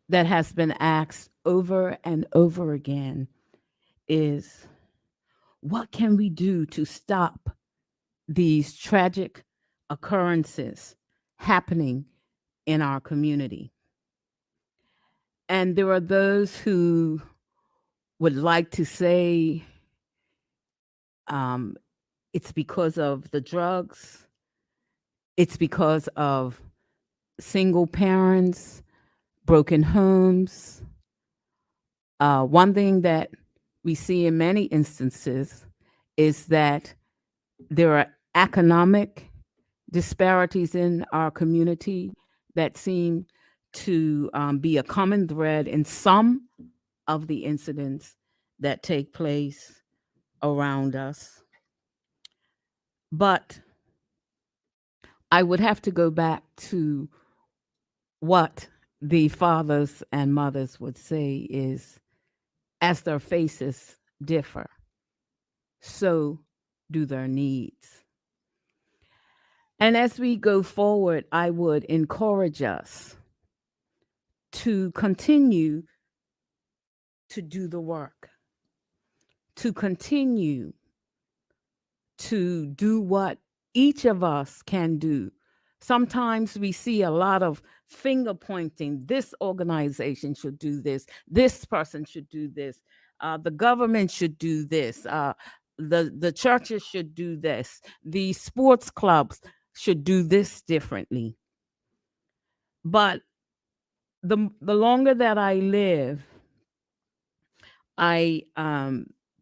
that has been asked over and over again is, what can we do to stop these tragic occurrences happening in our community? And there are those who would like to say it's because of the drugs, it's because of single parents, broken homes. One thing that we see in many instances is that there are economic disparities in our community that seem to be a common thread in some of the incidents that take place around us. But I would have to go back to what the fathers and mothers would say is, as their faces differ, so do their needs. And as we go forward, I would encourage us to continue to do the work, to continue to do what each of us can do. Sometimes we see a lot of finger pointing. This organization should do this. This person should do this. The government should do this. The churches should do this. The sports clubs should do this differently. But the longer that I live, I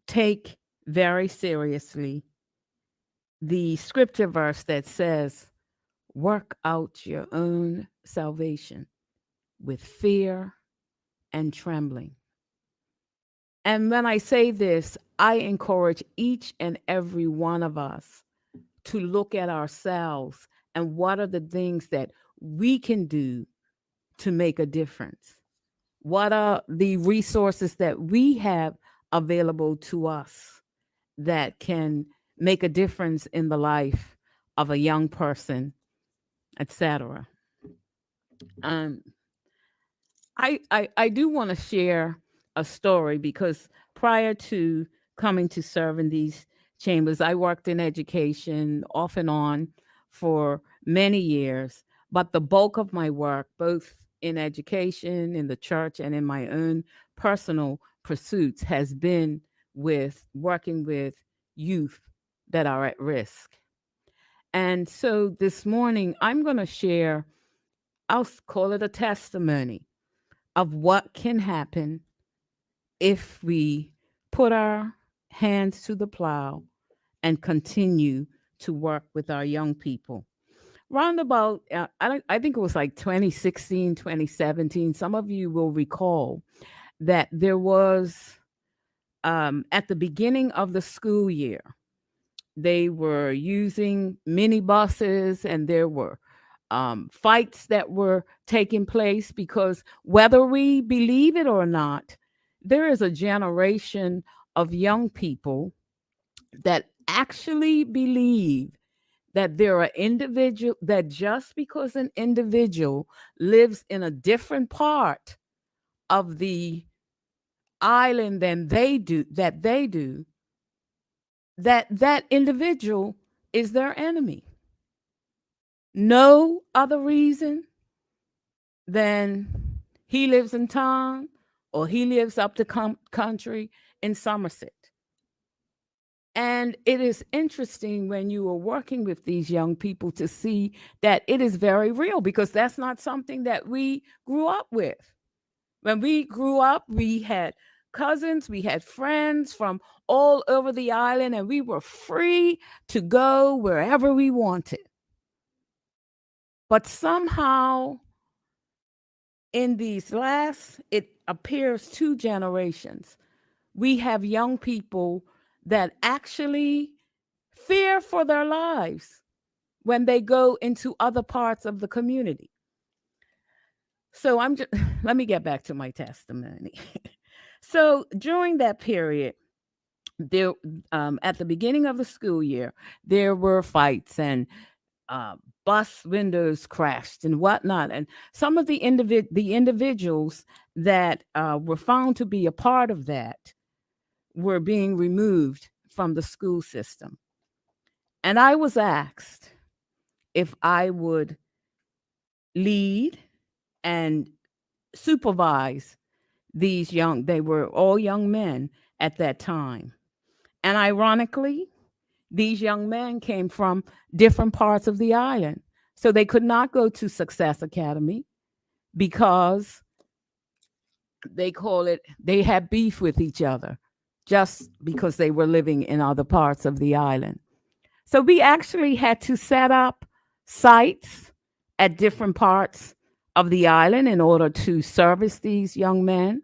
take very seriously the scripture verse that says, work out your own salvation with fear and trembling. And when I say this, I encourage each and every one of us to look at ourselves and what are the things that we can do to make a difference. What are the resources that we have available to us that can make a difference in the life of a young person etc. Um, I do want to share a story because prior to coming to serve in these chambers, I worked in education off and on for many years. But the bulk of my work, both in education, in the church, and in my own personal pursuits, has been with working with youth that are at risk. And so this morning, I'm going to share, call it a testimony of what can happen if we put our hands to the plow and continue to work with our young people. Round about, I think it was like 2016, 2017. Some of you will recall that there was, at the beginning of the school year, they were using minibuses, and there were fights that were taking place because, whether we believe it or not, there is a generation of young people that actually believe that there are individual that just because an individual lives in a different part of the island than they do, that that individual is their enemy. No other reason than he lives in town or he lives up the country in Somerset. And it is interesting when you are working with these young people to see that it is very real, because that's not something that we grew up with. When we grew up, we had cousins, we had friends from all over the island, and we were free to go wherever we wanted. But somehow, in these last, it appears, 2 generations, we have young people that actually fear for their lives when they go into other parts of the community. So I'm just, let me get back to my testimony. So during that period, there, at the beginning of the school year, there were fights, and uh, bus windows crashed and whatnot. And some of the individuals that were found to be a part of that were being removed from the school system. And I was asked if I would lead and supervise these young, they were all young men at that time. And ironically, these young men came from different parts of the island. So they could not go to Success Academy because they call it, they had beef with each other just because they were living in other parts of the island. So we actually had to set up sites at different parts of the island in order to service these young men.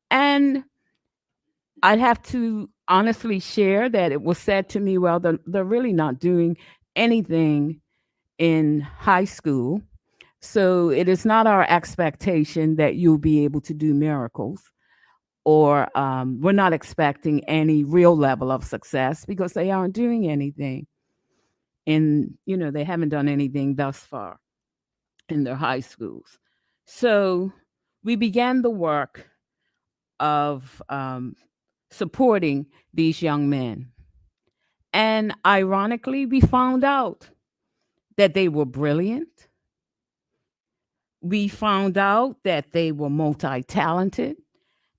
And I'd have to honestly share that it was said to me, well, they're really not doing anything in high school. So it is not our expectation that you'll be able to do miracles, or we're not expecting any real level of success because they aren't doing anything. And, they haven't done anything thus far in their high schools. So we began the work of supporting these young men. And ironically, we found out that they were brilliant. We found out that they were multi talented.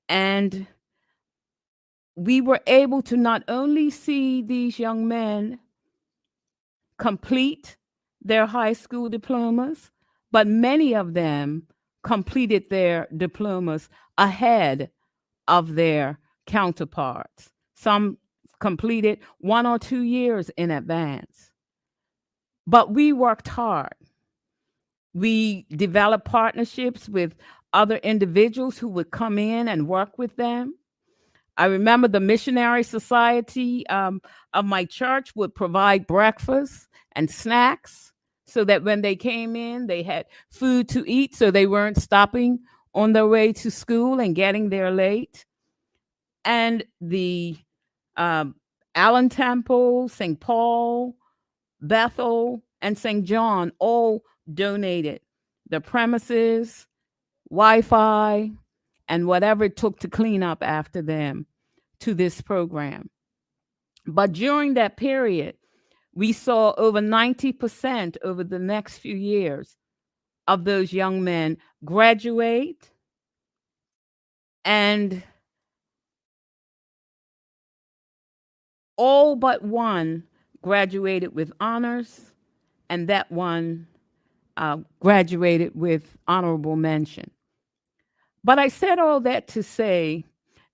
And we were able to not only see these young men complete their high school diplomas, but many of them completed their diplomas ahead of their counterparts. Some completed 1 or 2 years in advance. But we worked hard. We developed partnerships with other individuals who would come in and work with them. I remember the missionary society of my church would provide breakfast and snacks so that when they came in, they had food to eat, so they weren't stopping on their way to school and getting there late. And the um, Allen Temple, St. Paul, Bethel, and St. John all donated the premises, Wi-Fi, and whatever it took to clean up after them to this program. But during that period, we saw over 90% over the next few years of those young men graduate, and all but one graduated with honors, and that one graduated with honorable mention. But I said all that to say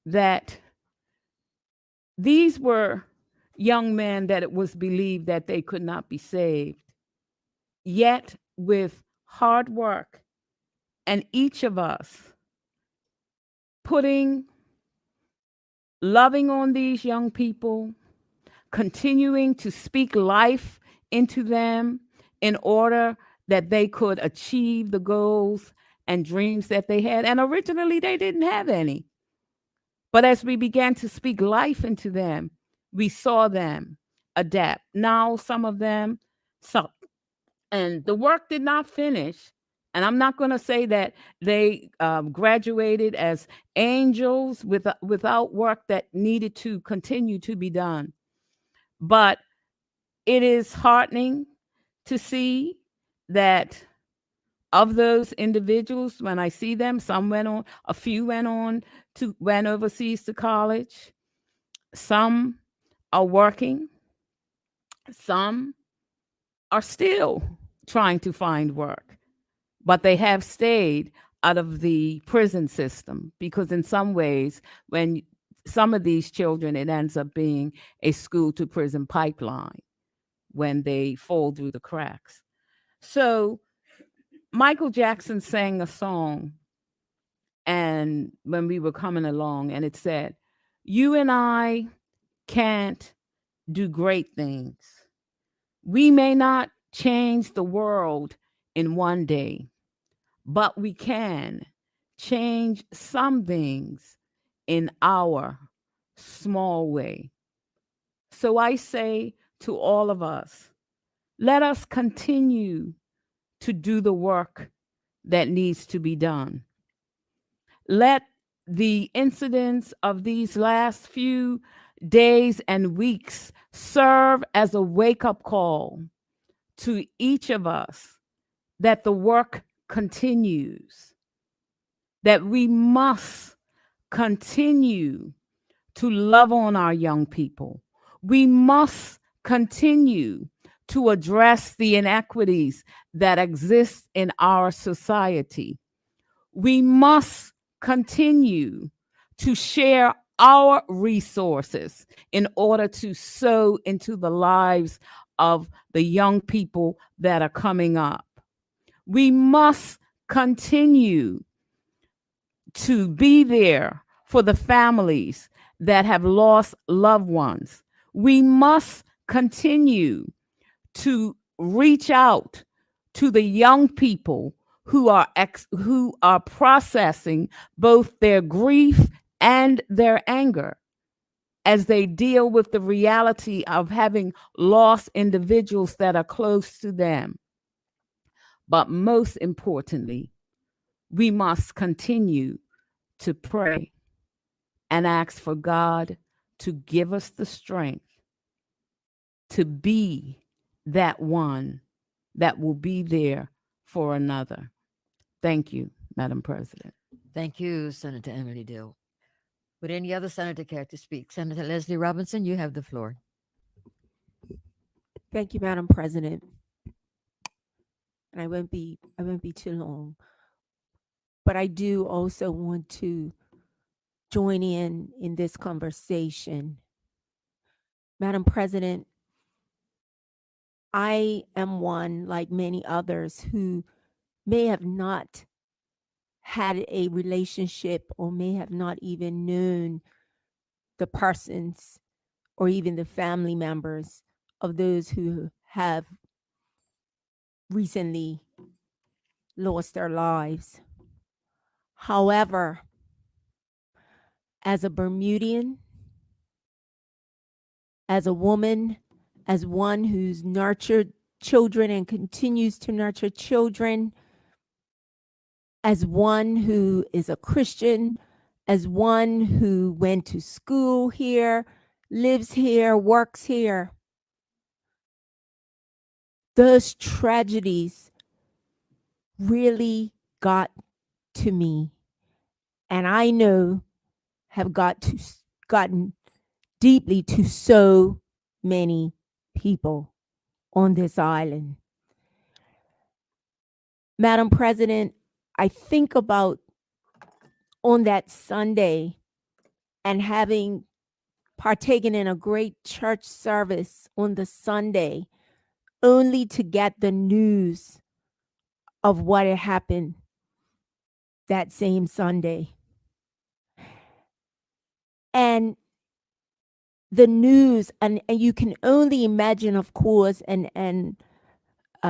that these were young men that it was believed that they could not be saved. Yet, with hard work, and each of us putting, loving on these young people, continuing to speak life into them in order that they could achieve the goals and dreams that they had. And originally, they didn't have any. But as we began to speak life into them, we saw them adapt. Now, some of them, so, and the work did not finish. And I'm not going to say that they graduated as angels without work that needed to continue to be done. But it is heartening to see that of those individuals, when I see them, some went on, a few went overseas to college. Some are working. Some are still trying to find work, but they have stayed out of the prison system, because in some ways, when some of these children, it ends up being a school to prison pipeline when they fall through the cracks. So Michael Jackson sang a song, and when we were coming along, and it said, "You and I can't do great things. We may not change the world in one day, but we can change some things in our small way." So I say to all of us, let us continue to do the work that needs to be done. Let the incidents of these last few days and weeks serve as a wake up call to each of us that the work continues, that we must continue to love on our young people. We must continue to address the inequities that exist in our society. We must continue to share our resources in order to sow into the lives of the young people that are coming up. We must continue to be there for the families that have lost loved ones. We must continue to reach out to the young people who are processing both their grief and their anger as they deal with the reality of having lost individuals that are close to them. But most importantly, we must continue to pray and ask for God to give us the strength to be that one that will be there for another. Thank you, Madam President. Thank you, Senator Emily Dill. Would any other senator care to speak? Senator Leslie Robinson, you have the floor. Thank you, Madam President. And I won't be too long. But I do also want to join in this conversation. Madam President, I am one, like many others, who may have not had a relationship or may have not even known the persons or even the family members of those who have recently lost their lives. However, as a Bermudian, as a woman, as one who's nurtured children and continues to nurture children, as one who is a Christian, as one who went to school here, lives here, works here. Those tragedies really got to me, and I know have gotten deeply to so many people on this island. Madam President, I think about on that Sunday and having partaken in a great church service on the Sunday, only to get the news of what had happened that same Sunday. And the news, and you can only imagine, of course, and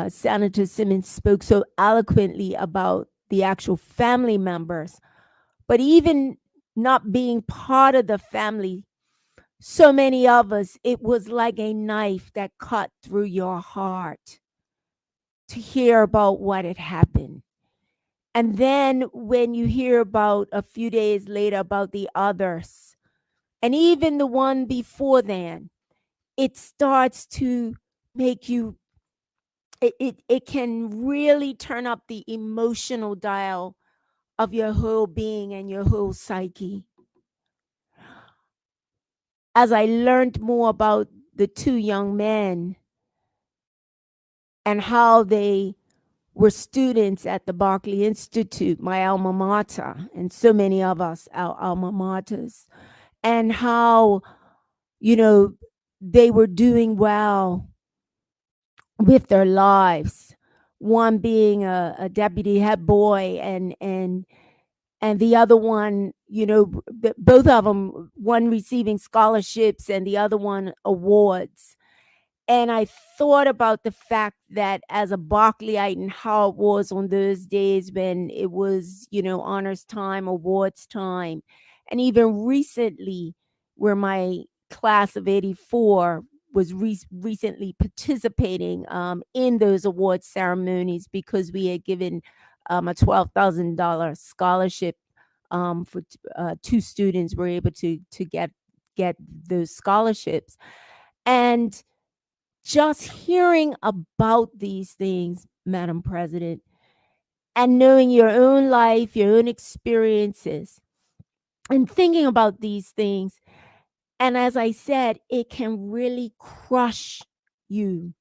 Senator Simmons spoke so eloquently about the actual family members, but even not being part of the family, so many of us, it was like a knife that cut through your heart to hear about what had happened. And then when you hear about a few days later about the others, and even the one before then, it starts to make you, it can really turn up the emotional dial of your whole being and your whole psyche. As I learned more about the two young men and how they were students at the Berkeley Institute, my alma mater, and so many of us, our alma maters, and how, you know, they were doing well with their lives. One being a deputy head boy, and the other one, you know, both of them, one receiving scholarships and the other one awards. And I thought about the fact that as a Berkeleyite and how it was on those days when it was, you know, honors time, awards time. And even recently, where my class of 84 was recently participating in those award ceremonies because we had given a $12,000 scholarship for two students were able to get those scholarships. And just hearing about these things, Madam President, and knowing your own life, your own experiences, and thinking about these things. And as I said, it can really crush you,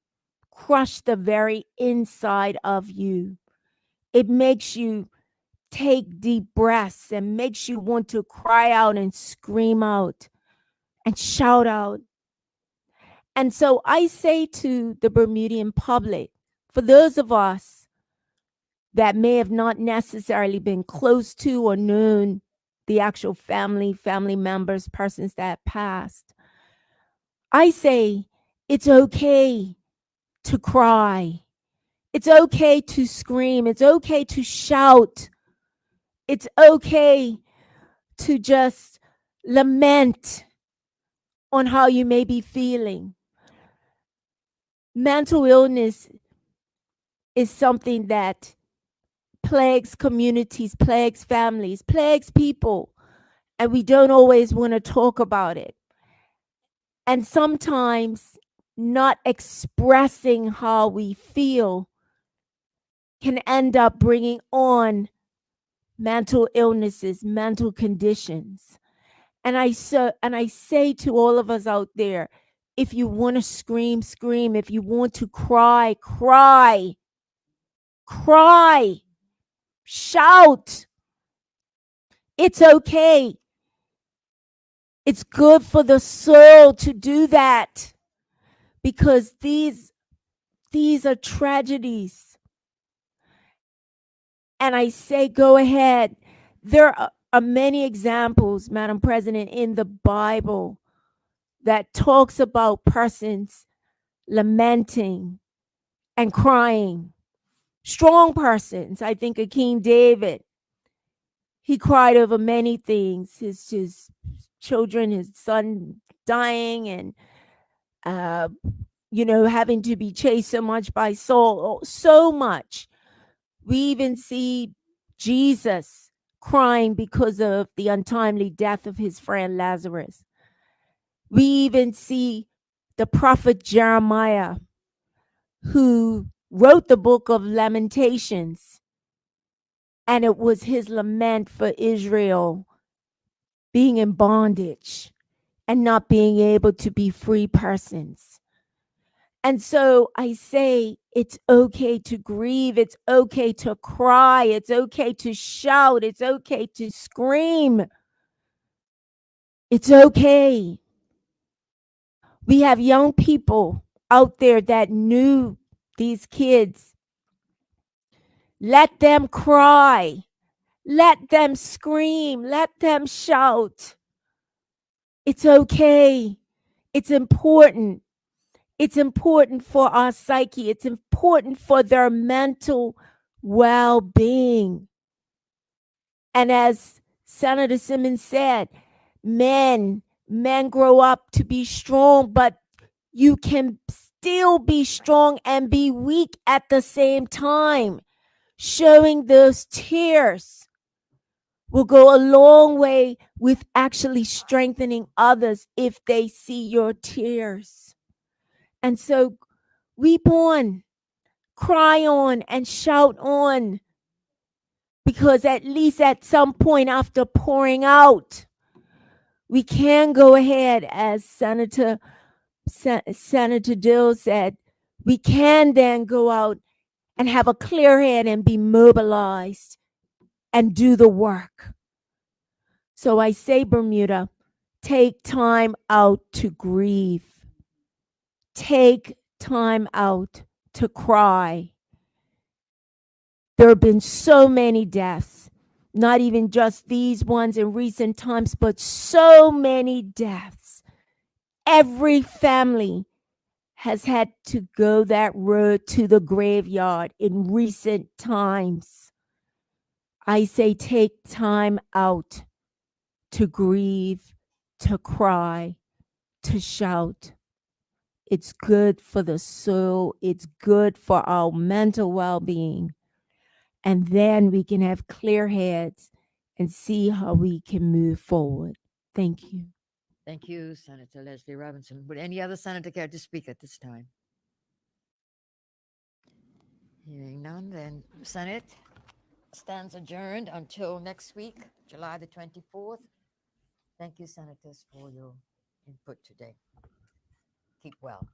crush the very inside of you. It makes you take deep breaths and makes you want to cry out and scream out and shout out. And so I say to the Bermudian public, for those of us that may have not necessarily been close to or known the actual family members, persons that passed, I say it's okay to cry. It's okay to scream. It's okay to shout. It's okay to just lament on how you may be feeling. Mental illness is something that plagues communities, plagues families, plagues people, and we don't always want to talk about it. And sometimes not expressing how we feel can end up bringing on mental illnesses, mental conditions. And I say to all of us out there, if you want to scream, scream. If you want to cry, cry. Cry. Shout. It's okay. It's good for the soul to do that because these are tragedies. And I say, go ahead. There are many examples, Madam President, in the Bible that talks about persons lamenting and crying. Strong persons. I think of King David. He cried over many things. His children, his son dying, and having to be chased so much by Saul, so much. We even see Jesus crying because of the untimely death of his friend Lazarus. We even see the prophet Jeremiah, who wrote the book of Lamentations, and it was his lament for Israel being in bondage and not being able to be free persons. And so I say it's okay to grieve, it's okay to cry, it's okay to shout, it's okay to scream. It's okay. We have young people out there that knew these kids. Let them cry. Let them scream. Let them shout. It's okay. It's important. It's important for our psyche. It's important for their mental well being. And as Senator Simmons said, men grow up to be strong, but you can still be strong and be weak at the same time. Showing those tears will go a long way with actually strengthening others if they see your tears. And so weep on, cry on, and shout on, because at least at some point after pouring out, we can go ahead, as Senator Dill said, we can then go out and have a clear head and be mobilized and do the work. So I say, Bermuda, take time out to grieve. Take time out to cry. There have been so many deaths, not even just these ones in recent times, but so many deaths. Every family has had to go that road to the graveyard in recent times. I say take time out to grieve, to cry, to shout. It's good for the soul. It's good for our mental well-being. And then we can have clear heads and see how we can move forward. Thank you. Thank you, Senator Leslie Robinson. Would any other senator care to speak at this time? Hearing none, then Senate stands adjourned until next week, July the 24th. Thank you, senators, for your input today. Keep well.